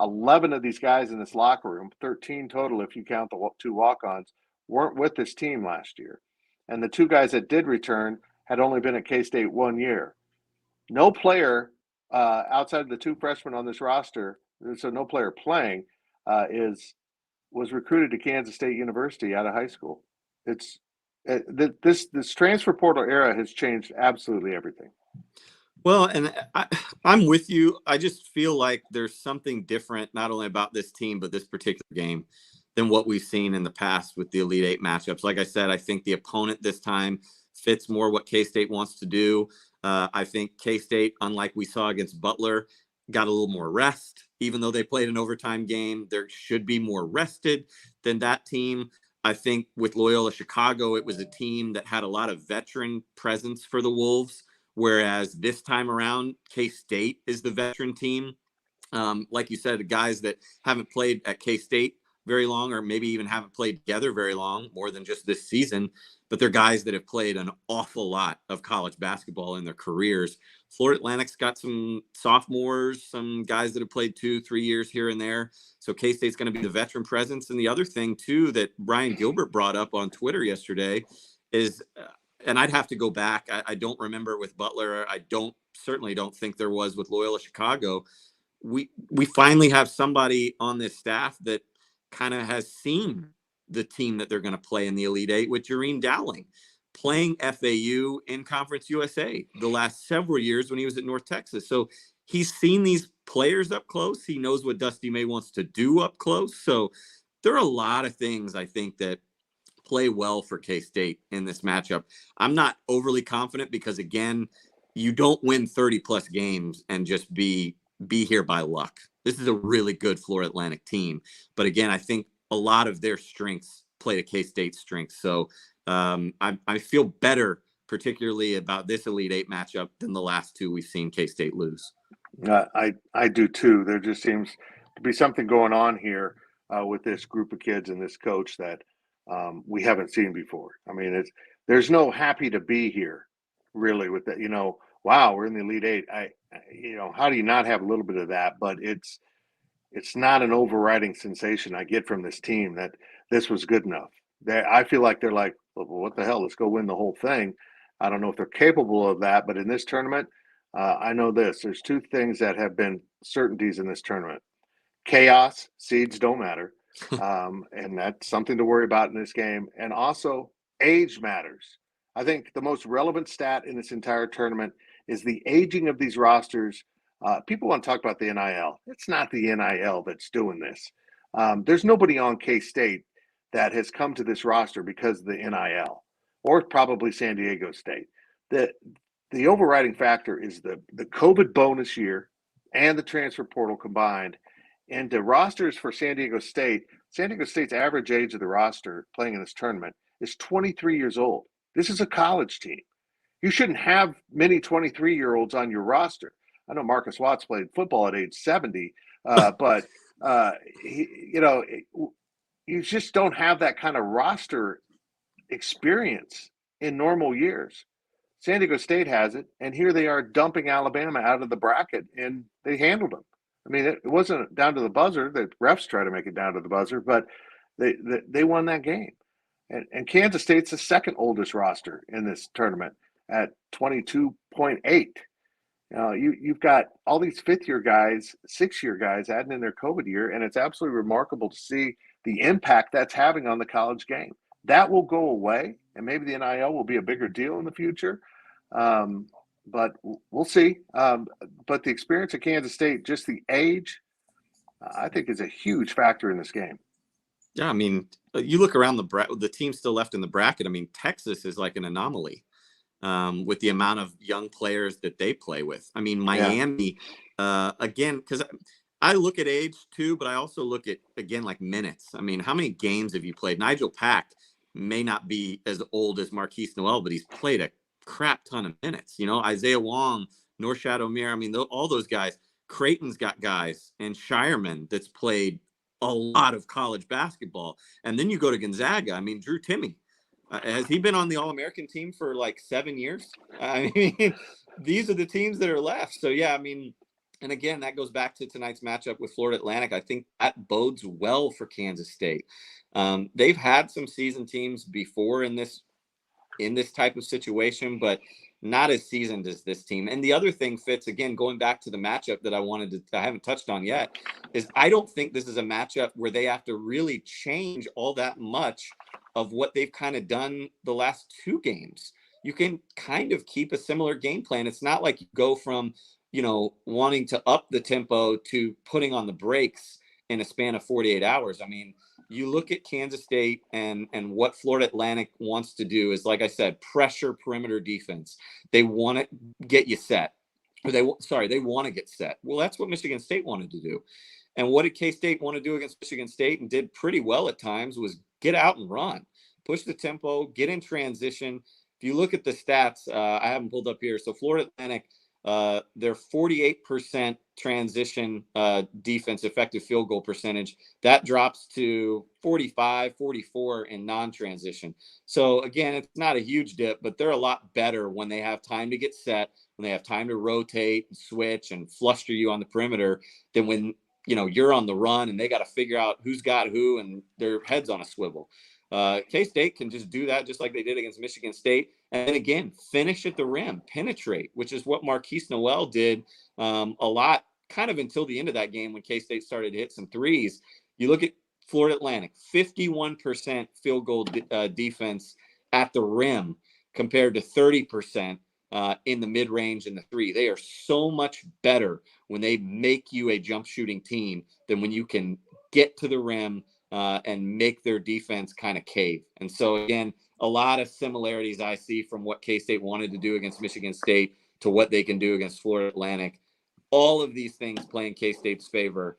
11 of these guys in this locker room, 13 total if you count the 2 walk-ons, weren't with this team last year. And the 2 guys that did return had only been at K-State 1 year. No player outside of the 2 freshmen on this roster, so no player playing, was recruited to Kansas State University out of high school. It's this transfer portal era has changed absolutely everything. Well, and I'm with you. I just feel like there's something different, not only about this team, but this particular game than what we've seen in the past with the Elite Eight matchups. Like I said, I think the opponent this time fits more what K-State wants to do. I think K-State, unlike we saw against Butler, got a little more rest. Even though they played an overtime game, there should be more rested than that team. I think with Loyola Chicago, it was a team that had a lot of veteran presence for the Wolves. Whereas this time around, K-State is the veteran team. Like you said, the guys that haven't played at K-State very long, or maybe even haven't played together very long, more than just this season, but they're guys that have played an awful lot of college basketball in their careers. Florida Atlantic's got some sophomores, some guys that have played 2-3 years here and there. So K-State's going to be the veteran presence. And the other thing, too, that Brian Gilbert brought up on Twitter yesterday is and I'd have to go back. I don't remember with Butler. I certainly don't think there was with Loyola Chicago. We finally have somebody on this staff that kind of has seen the team that they're going to play in the Elite Eight, with Jareen Dowling playing FAU in Conference USA the last several years when he was at North Texas. So he's seen these players up close. He knows what Dusty May wants to do up close. So there are a lot of things I think that play well for K-State in this matchup. I'm not overly confident because, again, you don't win 30 plus games and just be here by luck. This is a really good Florida Atlantic team. But again, I think a lot of their strengths play to K-State's strengths. So I feel better, particularly about this Elite Eight matchup, than the last 2 we've seen K-State lose. I do too. There just seems to be something going on here with this group of kids and this coach that we haven't seen before. I mean, there's no happy to be here, really. With that, wow, we're in the Elite Eight. How do you not have a little bit of that? But it's not an overriding sensation I get from this team that this was good enough. I feel like they're like, well, what the hell? Let's go win the whole thing. I don't know if they're capable of that, but in this tournament, I know this. There's 2 things that have been certainties in this tournament: chaos, seeds don't matter. And that's something to worry about in this game. And also, age matters. I think the most relevant stat in this entire tournament is the aging of these rosters. People want to talk about the NIL. It's not the NIL that's doing this. There's nobody on K-State that has come to this roster because of the NIL, or probably San Diego State. The overriding factor is the COVID bonus year and the transfer portal combined. And the rosters for San Diego State's average age of the roster playing in this tournament is 23 years old. This is a college team. You shouldn't have many 23-year-olds on your roster. I know Marcus Watts played football at age 70, but you just don't have that kind of roster experience in normal years. San Diego State has it, and here they are dumping Alabama out of the bracket, and they handled them. I mean, it wasn't down to the buzzer. The refs try to make it down to the buzzer, but they won that game. And Kansas State's the second oldest roster in this tournament at 22.8. You've got all these 5th-year guys, 6-year guys adding in their COVID year, and it's absolutely remarkable to see the impact that's having on the college game. That will go away, and maybe the NIL will be a bigger deal in the future. But we'll see. But the experience of Kansas State, just the age, I think is a huge factor in this game. Yeah, I mean, you look around the team still left in the bracket. I mean, Texas is like an anomaly with the amount of young players that they play with. I mean, Miami, again, because I look at age too, but I also look at, again, like minutes. I mean, how many games have you played? Nigel Pack may not be as old as Marquise Noel, but he's played a crap ton of minutes. Isaiah Wong, Norshad Omier. I mean, all those guys. Creighton's got guys, and Shireman that's played a lot of college basketball. And then you go to Gonzaga. I mean, Drew Timme. Has he been on the All-American team for like 7 years? I mean, these are the teams that are left. So, yeah, I mean, and again, that goes back to tonight's matchup with Florida Atlantic. I think that bodes well for Kansas State. They've had some seasoned teams before in this in this type of situation, but not as seasoned as this team. And the other thing, Fitz, again, going back to the matchup that I haven't touched on yet, is I don't think this is a matchup where they have to really change all that much of what they've kind of done the last 2 games. You can kind of keep a similar game plan. It's not like you go from, wanting to up the tempo to putting on the brakes in a span of 48 hours. I mean, you look at Kansas State and what Florida Atlantic wants to do is, like I said, pressure perimeter defense. They want to get you set. Or they want to get set. Well, that's what Michigan State wanted to do. And what did K-State want to do against Michigan State and did pretty well at times was get out and run, push the tempo, get in transition. If you look at the stats, I have them pulled up here. So Florida Atlantic, their 48% transition defense effective field goal percentage, that drops to 45, 44 in non-transition. So again, it's not a huge dip, but they're a lot better when they have time to get set, when they have time to rotate and switch and fluster you on the perimeter than when, you're on the run and they got to figure out who's got who and their head's on a swivel. K-State can just do that just like they did against Michigan State. And then again, finish at the rim, penetrate, which is what Marquise Noel did a lot kind of until the end of that game when K-State started to hit some threes. You look at Florida Atlantic, 51% field goal defense at the rim compared to 30% in the mid-range and the 3. They are so much better when they make you a jump shooting team than when you can get to the rim and make their defense kind of cave. And so, again, a lot of similarities I see from what K-State wanted to do against Michigan State to what they can do against Florida Atlantic. All of these things play in K-State's favor.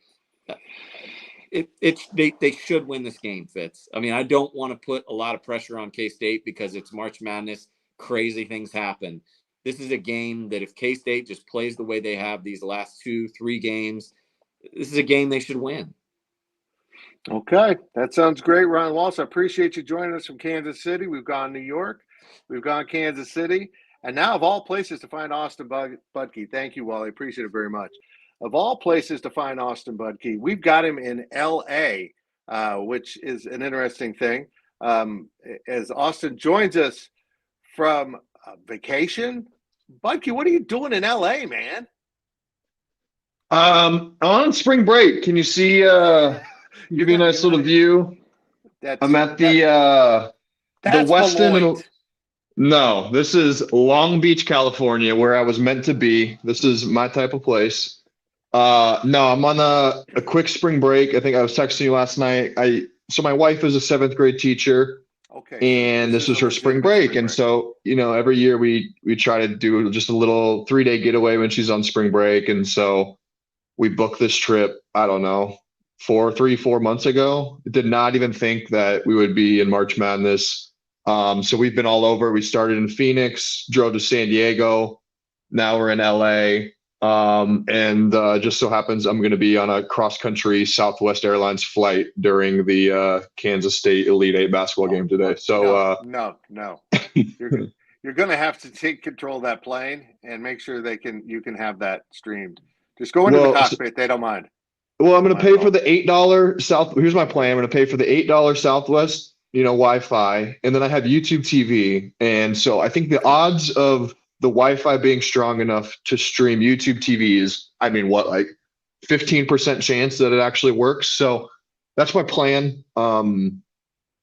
They should win this game, Fitz. I mean, I don't want to put a lot of pressure on K-State because it's March Madness. Crazy things happen. This is a game that if K-State just plays the way they have these last 2-3 games, this is a game they should win. Okay, that sounds great, Ron Walsh. I appreciate you joining us from Kansas City. We've gone New York, we've gone Kansas City, and now of all places to find Austin Budke. Thank you, Wally. Appreciate it very much. Of all places to find Austin Budke, we've got him in L.A., which is an interesting thing. As Austin joins us from vacation, Budke, what are you doing in L.A., man? I'm on spring break. Can you see? Give you a nice little view. I'm at the Westin. No, this is Long Beach, California, where I was meant to be. This is my type of place. No, I'm on a quick spring break. I think I was texting you last night. So my wife is a 7th grade teacher. Okay. And this is her spring break. And so, every year we try to do just a little 3-day getaway when she's on spring break. And so we booked this trip, I don't know, 4 months ago. Did not even think that we would be in March Madness. So we've been all over. We started in Phoenix, drove to San Diego. Now we're in LA. And just so happens I'm going to be on a cross-country Southwest Airlines flight during the Kansas State Elite 8 basketball game today. So no. You're going to have to take control of that plane and make sure you can have that streamed. Just go into the cockpit. They don't mind. Well, I'm going to pay for the $8 South. Here's my plan. I'm going to pay for the $8 Southwest, Wi-Fi, and then I have YouTube TV. And so I think the odds of the Wi-Fi being strong enough to stream YouTube TV is, 15% chance that it actually works. So that's my plan. Don't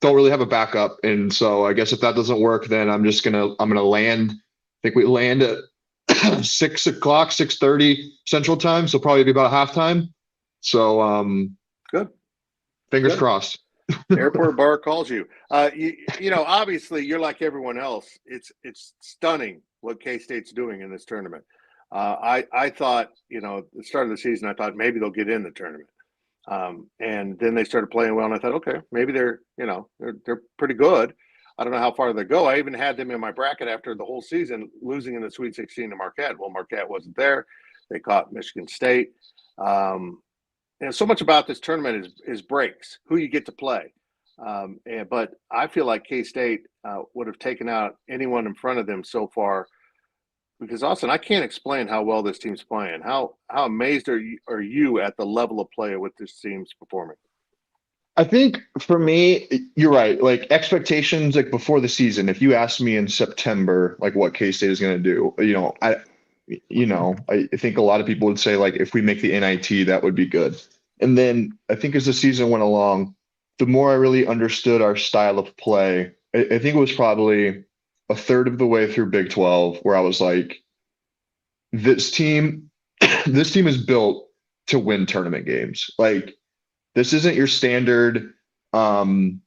really have a backup. And so I guess if that doesn't work, then I'm going to land. I think we land at 6 o'clock, 6:30 Central Time. So probably be about halftime. So good. Fingers crossed. Airport bar calls you. Obviously you're like everyone else. It's stunning what K-State's doing in this tournament. I thought, at the start of the season, I thought maybe they'll get in the tournament. And then they started playing well, and I thought, okay, maybe they're pretty good. I don't know how far they go. I even had them in my bracket after the whole season, losing in the Sweet 16 to Marquette. Well, Marquette wasn't there. They caught Michigan State. So much about this tournament is breaks, who you get to play. But I feel like K-State would have taken out anyone in front of them so far. Because, Austin, I can't explain how well this team's playing. How amazed are you at the level of play with this team's performing? I think for me, you're right. Like expectations, like before the season, if you asked me in September, like what K-State is going to do, I think a lot of people would say like if we make the NIT, that would be good. And then I think as the season went along, the more I really understood our style of play, I think it was probably a third of the way through Big 12 where I was like, this team, this team is built to win tournament games. Like this isn't your standard, um,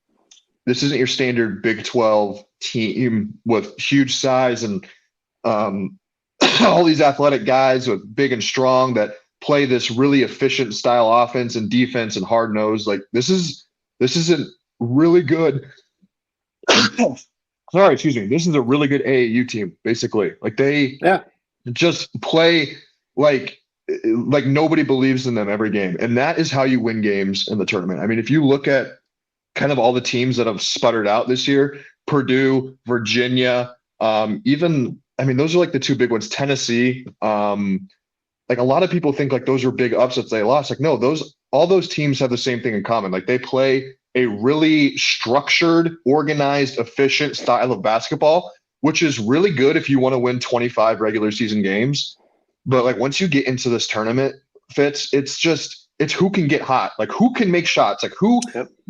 this isn't your standard Big 12 team with huge size and all these athletic guys with big and strong that play this really efficient style offense and defense and hard nose. Like this isn't really good. Sorry, excuse me. This is a really good AAU team, basically. Like they just play like nobody believes in them every game. And that is how you win games in the tournament. I mean, if you look at kind of all the teams that have sputtered out this year, Purdue, Virginia, even I mean, those are like the two big ones. Tennessee, like a lot of people think like those are big upsets they lost. Like, no, all those teams have the same thing in common. Like they play a really structured, organized, efficient style of basketball, which is really good if you want to win 25 regular season games. But like once you get into this tournament, Fitz, it's who can get hot, like who can make shots, like who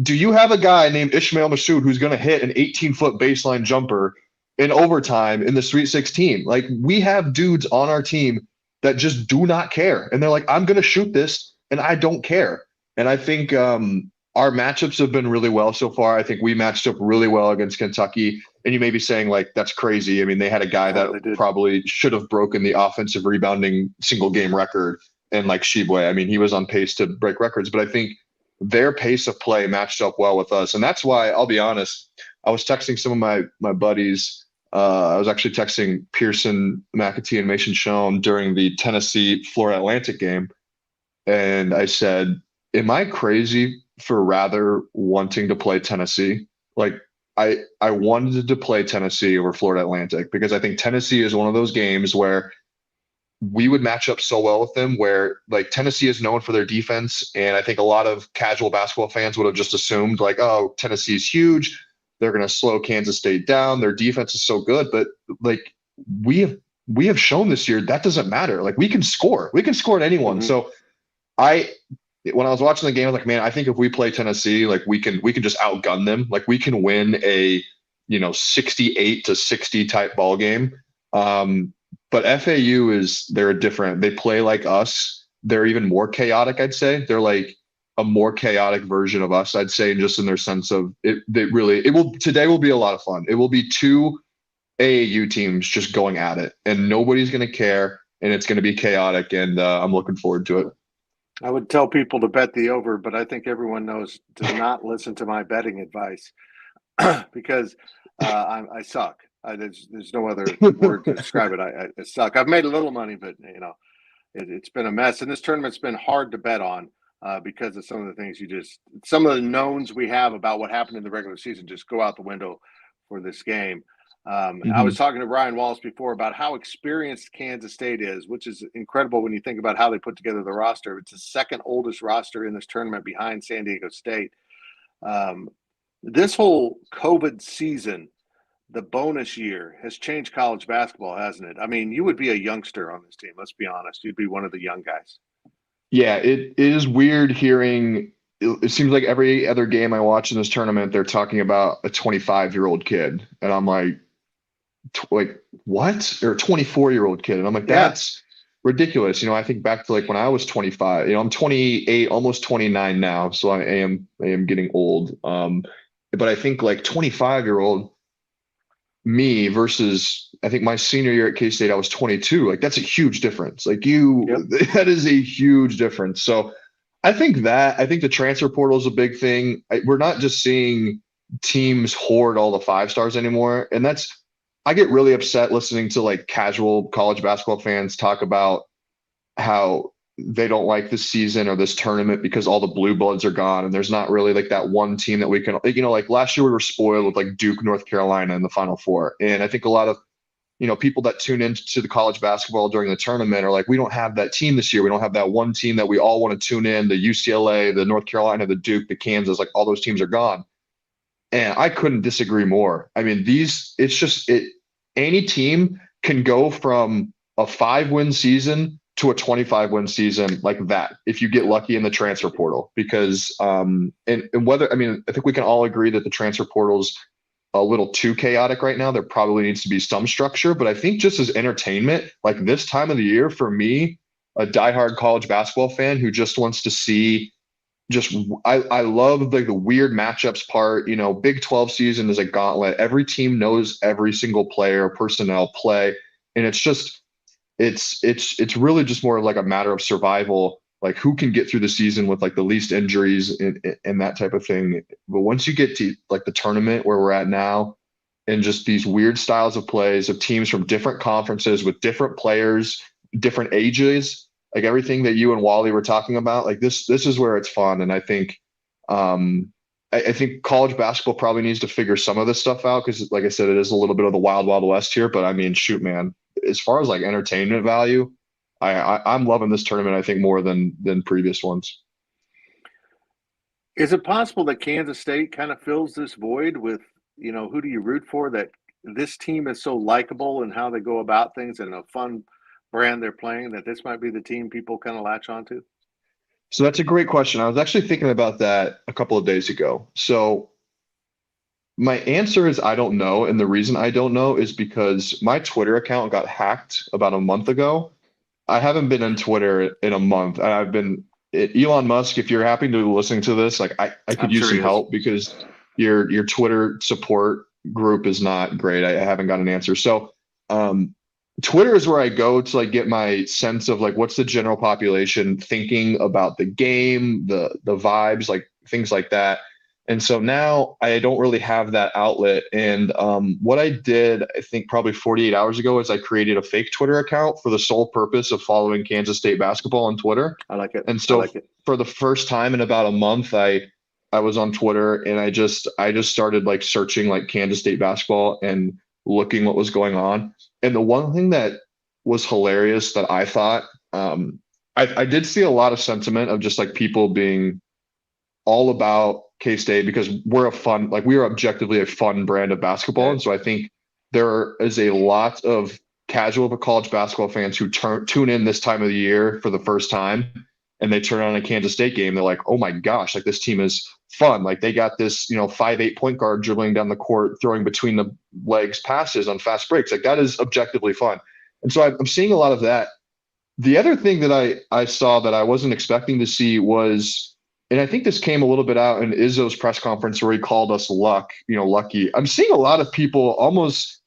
do you have a guy named Ishmael Massoud who's going to hit an 18-foot baseline jumper in overtime in the Sweet 16? Like we have dudes on our team that just do not care. And they're like, I'm going to shoot this and I don't care. And I think our matchups have been really well so far. I think we matched up really well against Kentucky. And you may be saying like, that's crazy. I mean, they had a guy that probably should have broken the offensive rebounding single game record. And like Shibwe, I mean, he was on pace to break records, but I think their pace of play matched up well with us. And that's why I'll be honest, I was texting some of my buddies. I was actually texting Pearson, McAtee, and Mason Schoen during the Tennessee Florida Atlantic game. And I said, am I crazy for rather wanting to play Tennessee? Like I wanted to play Tennessee over Florida Atlantic because I think Tennessee is one of those games where we would match up so well with them, where like Tennessee is known for their defense. And I think a lot of casual basketball fans would have just assumed like, oh, Tennessee's huge. They're going to slow Kansas State down. Their defense is so good. But like we have shown this year, that doesn't matter. Like we can score at anyone. So when I was watching the game, I was like, man, I think if we play Tennessee, like we can just outgun them. Like we can win a, 68-60 type ball game. But FAU they're different. They play like us. They're even more chaotic, I'd say. They're like a more chaotic version of us, I'd say, just in their sense of it. Today will be a lot of fun. It will be two AAU teams just going at it, and nobody's going to care, and it's going to be chaotic, and I'm looking forward to it. I would tell people to bet the over, but I think everyone knows to not listen to my betting advice because I suck. There's no other word to describe it. I suck. I've made a little money, but it's been a mess. And this tournament's been hard to bet on because of some of the things some of the knowns we have about what happened in the regular season just go out the window for this game. I was talking to Brian Wallace before about how experienced Kansas State is, which is incredible when you think about how they put together the roster. It's the second oldest roster in this tournament behind San Diego State. This whole COVID season, the bonus year, has changed college basketball, hasn't it? I mean, you would be a youngster on this team. Let's be honest. You'd be one of the young guys. Yeah, it is weird hearing. It seems like every other game I watch in this tournament, they're talking about a 25-year-old kid. And I'm like what? Or a 24-year-old kid. And I'm like, that's ridiculous. I think back to like when I was 25, I'm 28, almost 29 now. So I am getting old. But I think like 25-year-old me versus I think my senior year at K-State, I was 22. Like that's a huge difference. Like that is a huge difference. So I think the transfer portal is a big thing. We're not just seeing teams hoard all the 5-stars anymore. And I get really upset listening to like casual college basketball fans talk about how they don't like this season or this tournament because all the blue bloods are gone. And there's not really like that one team that we can, like last year we were spoiled with like Duke, North Carolina in the Final Four. And I think a lot of people that tune into the college basketball during the tournament are like, we don't have that team this year. We don't have that one team that we all want to tune in. The UCLA, the North Carolina, the Duke, the Kansas, like all those teams are gone. And I couldn't disagree more. I mean, any team can go from a 5-win season to a 25-win season like that if you get lucky in the transfer portal. Because and whether, I mean, I think we can all agree that the transfer portal's a little too chaotic right now. There probably needs to be some structure, but I think just as entertainment, like this time of the year, for me, a diehard college basketball fan who just wants to see I love the weird matchups part. Big 12 season is a gauntlet. Every team knows every single player, personnel, play, and it's really just more like a matter of survival, like who can get through the season with like the least injuries and that type of thing. But once you get to like the tournament where we're at now, and just these weird styles of plays of teams from different conferences with different players, different ages, like everything that you and Wally were talking about, like this is where it's fun. And I think I think college basketball probably needs to figure some of this stuff out, because like I said, it is a little bit of the wild west here. But I mean, shoot, man, as far as like entertainment value, I'm loving this tournament, I think, more than previous ones. Is it possible that Kansas State kind of fills this void with, who do you root for, that this team is so likable and how they go about things and a fun brand they're playing, that this might be the team people kind of latch onto? So that's a great question. I was actually thinking about that a couple of days ago. So my answer is I don't know. And the reason I don't know is because my Twitter account got hacked about a month ago. I haven't been on Twitter in a month. And I've been Elon Musk, if you're happy to listening to this, like I could use some help, because your Twitter support group is not great. I haven't got an answer. So Twitter is where I go to like get my sense of like what's the general population thinking about the game, the vibes, like things like that. And so now I don't really have that outlet. And what I did, I think probably 48 hours ago, is I created a fake Twitter account for the sole purpose of following Kansas State basketball on Twitter. I like it. And so like it. For the first time in about a month, I was on Twitter, and I just started like searching like Kansas State basketball and looking what was going on. And the one thing that was hilarious that I thought, I did see a lot of sentiment of just like people being all about K-State, because we are objectively a fun brand of basketball. Right. And so I think there is a lot of casual college basketball fans who tune in this time of the year for the first time, and they turn on a Kansas State game. They're like, oh my gosh, like this team is fun. Like they got this, 5'8" point guard dribbling down the court, throwing between the legs passes on fast breaks. Like that is objectively fun. And so I'm seeing a lot of that. The other thing that I saw that I wasn't expecting to see was, and I think this came a little bit out in Izzo's press conference where he called us lucky. I'm seeing a lot of people almost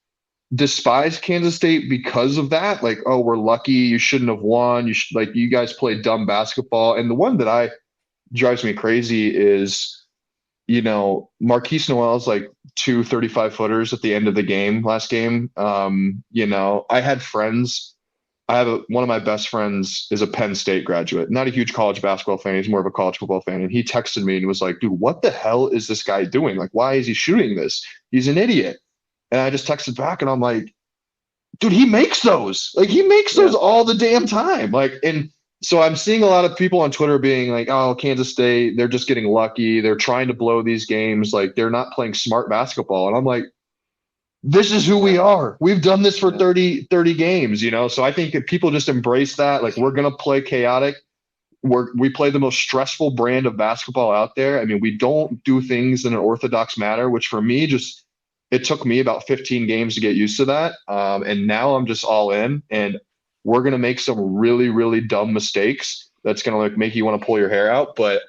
despise Kansas State because of that. Like, oh, we're lucky. You shouldn't have won. You guys played dumb basketball. And the one that drives me crazy is, Marquise Noel's like 2 35-footers at the end of the game last game. I had friends. One of my best friends is a Penn State graduate, not a huge college basketball fan. He's more of a college football fan. And he texted me and was like, dude, what the hell is this guy doing? Like, why is he shooting this? He's an idiot. And I just texted back and I'm like, dude, he makes those. Like, he makes those all the damn time. Like, and so I'm seeing a lot of people on Twitter being like, oh, Kansas State, they're just getting lucky. They're trying to blow these games. Like, they're not playing smart basketball. And I'm like, this is who we are. We've done this for 30 games, So I think if people just embrace that, like we're going to play chaotic. We play the most stressful brand of basketball out there. I mean, we don't do things in an orthodox manner, which for me, it took me about 15 games to get used to that. And now I'm just all in, and we're going to make some really, really dumb mistakes. That's going to like make you want to pull your hair out. But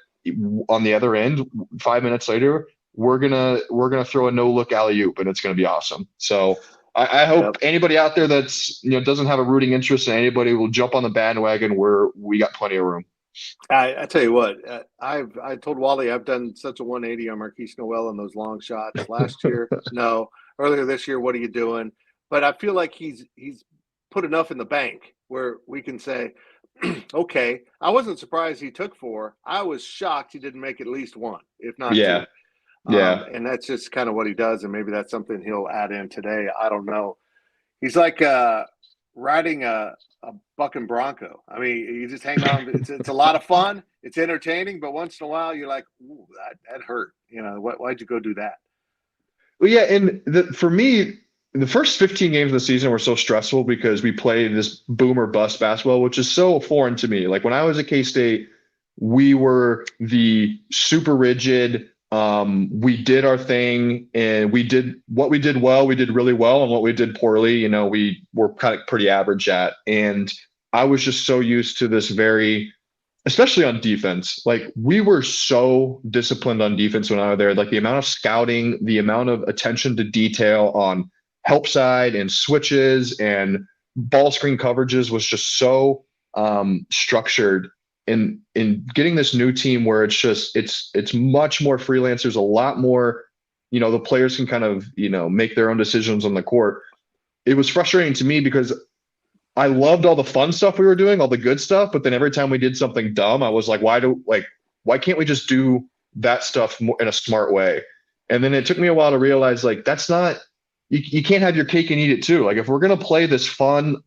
on the other end, 5 minutes later, we're gonna throw a no-look alley-oop, and it's gonna be awesome. So I hope anybody out there that's doesn't have a rooting interest in anybody will jump on the bandwagon. We got plenty of room. I tell you what, I told Wally I've done such a 180 on Marquise Noel and those long shots last year. No, earlier this year. What are you doing? But I feel like he's put enough in the bank where we can say, okay, I wasn't surprised he took 4. I was shocked he didn't make at least 1, if not 2. Yeah. And that's just kind of what he does, and maybe that's something he'll add in today. I don't know. He's like riding a bucking bronco. I mean, you just hang on. It's a lot of fun. It's entertaining, but once in a while, you're like, "Ooh, that hurt." You know, why'd you go do that? Well, yeah, and for me, the first 15 games of the season were so stressful because we played this boom or bust basketball, which is so foreign to me. Like when I was at K-State, we were the super rigid. We did our thing, and we did what we did well. We did really well, and what we did poorly, we were kind of pretty average at. And I was just so used to this especially on defense. Like we were so disciplined on defense when I was there. Like the amount of scouting, the amount of attention to detail on help side and switches and ball screen coverages was just so structured. In getting this new team where it's much more freelance. There's a lot more, the players can kind of, make their own decisions on the court. It was frustrating to me because I loved all the fun stuff we were doing, all the good stuff, but then every time we did something dumb, I was like, why can't we just do that stuff more in a smart way? And then it took me a while to realize, like, that's not, you can't have your cake and eat it too. Like if we're going to play this fun,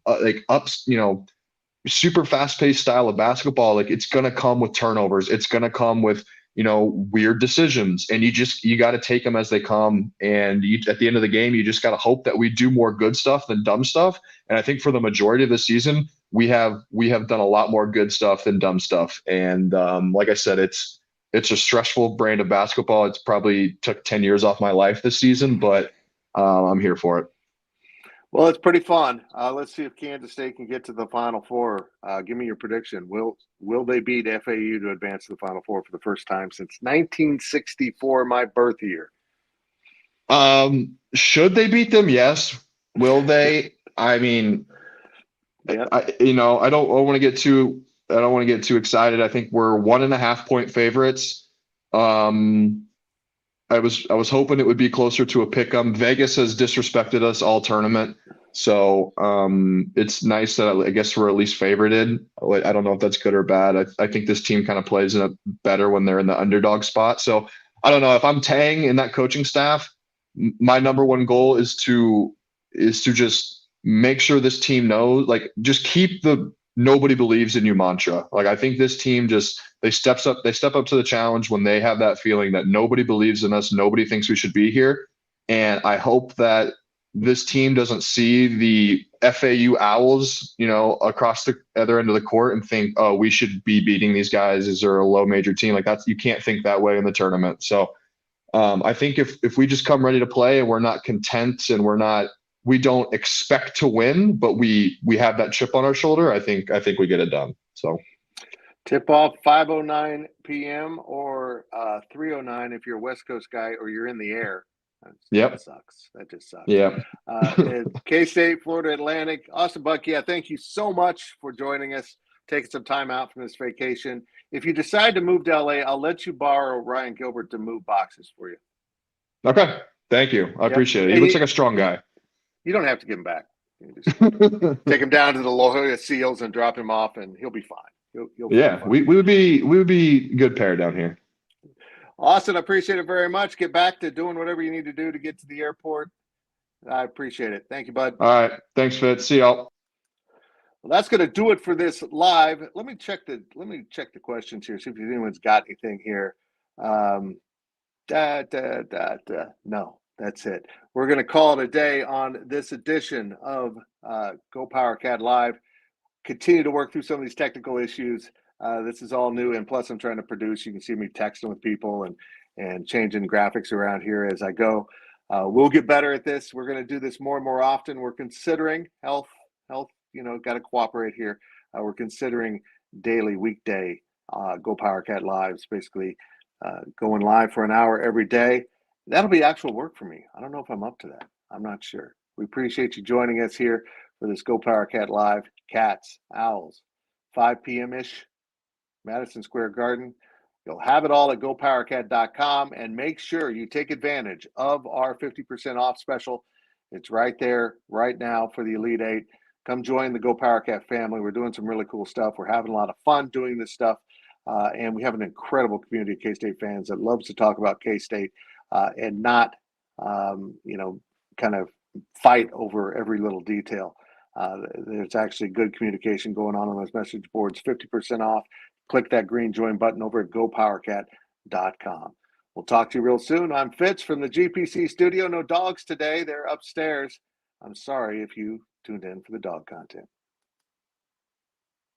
super fast-paced style of basketball, like it's going to come with turnovers. It's going to come with, weird decisions, and you got to take them as they come. And at the end of the game, you just got to hope that we do more good stuff than dumb stuff. And I think for the majority of the season, we have done a lot more good stuff than dumb stuff. And like I said, it's a stressful brand of basketball. It's probably took 10 years off my life this season, but I'm here for it. Well, it's pretty fun. Let's see if Kansas State can get to the Final Four. Give me your prediction. Will they beat FAU to advance to the Final Four for the first time since 1964, my birth year? Should they beat them? Yes. Will they? I mean, yeah. I don't want to get too excited. I think we're 1.5 point favorites. I was hoping it would be closer to a pick 'em. Vegas has disrespected us all tournament. So it's nice that I guess we're at least favorited. I don't know if that's good or bad. I think this team kind of plays in a better when they're in the underdog spot. So I don't know if I'm Tang and that coaching staff, my number one goal is to just make sure this team knows, like just keep the nobody believes in you mantra. Like I think this team they step up to the challenge when they have that feeling that nobody believes in us, nobody thinks we should be here. And I hope that this team doesn't see the FAU Owls, across the other end of the court and think, oh, we should be beating these guys. Is there a low major team? Like you can't think that way in the tournament. So I think if we just come ready to play and we're not content and we don't expect to win, but we have that chip on our shoulder, I think we get it done. So tip off 5:09 p.m. or 3:09 if you're a West Coast guy or you're in the air. Yep. That sucks. That just sucks. Yeah. K-State, Florida Atlantic. Austin Bucky, thank you so much for joining us, taking some time out from this vacation. If you decide to move to LA, I'll let you borrow Ryan Gilbert to move boxes for you. Okay. Thank you. I appreciate it. He looks like a strong guy. You don't have to give him back. Just take him down to the La Jolla Seals and drop him off, and he'll be fine. He'll be fine. We would be a good pair down here. Austin, I appreciate it very much. Get back to doing whatever you need to do to get to the airport. I appreciate it. Thank you, bud. All right. Thanks, Fitz. See y'all. Well, that's going to do it for this live. Let me check the questions here. See if anyone's got anything here. No, that's it. We're going to call it a day on this edition of GoPowercat Live. Continue to work through some of these technical issues. This is all new, and plus I'm trying to produce. You can see me texting with people and changing graphics around here as I go. We'll get better at this. We're going to do this more and more often. We're considering health, got to cooperate here. We're considering daily, weekday GoPowercat Lives, basically going live for an hour every day. That'll be actual work for me. I don't know if I'm up to that. I'm not sure. We appreciate you joining us here for this GoPowercat Live. Cats, Owls, 5 p.m.-ish, Madison Square Garden. You'll have it all at GoPowercat.com, and make sure you take advantage of our 50% off special. It's right there right now for the Elite Eight. Come join the GoPowercat family. We're doing some really cool stuff. We're having a lot of fun doing this stuff, and we have an incredible community of K-State fans that loves to talk about K-State and not, kind of fight over every little detail. There's actually good communication going on those message boards. 50% off. Click that green join button over at GoPowercat.com. We'll talk to you real soon. I'm Fitz from the GPC studio. No dogs today. They're upstairs. I'm sorry if you tuned in for the dog content.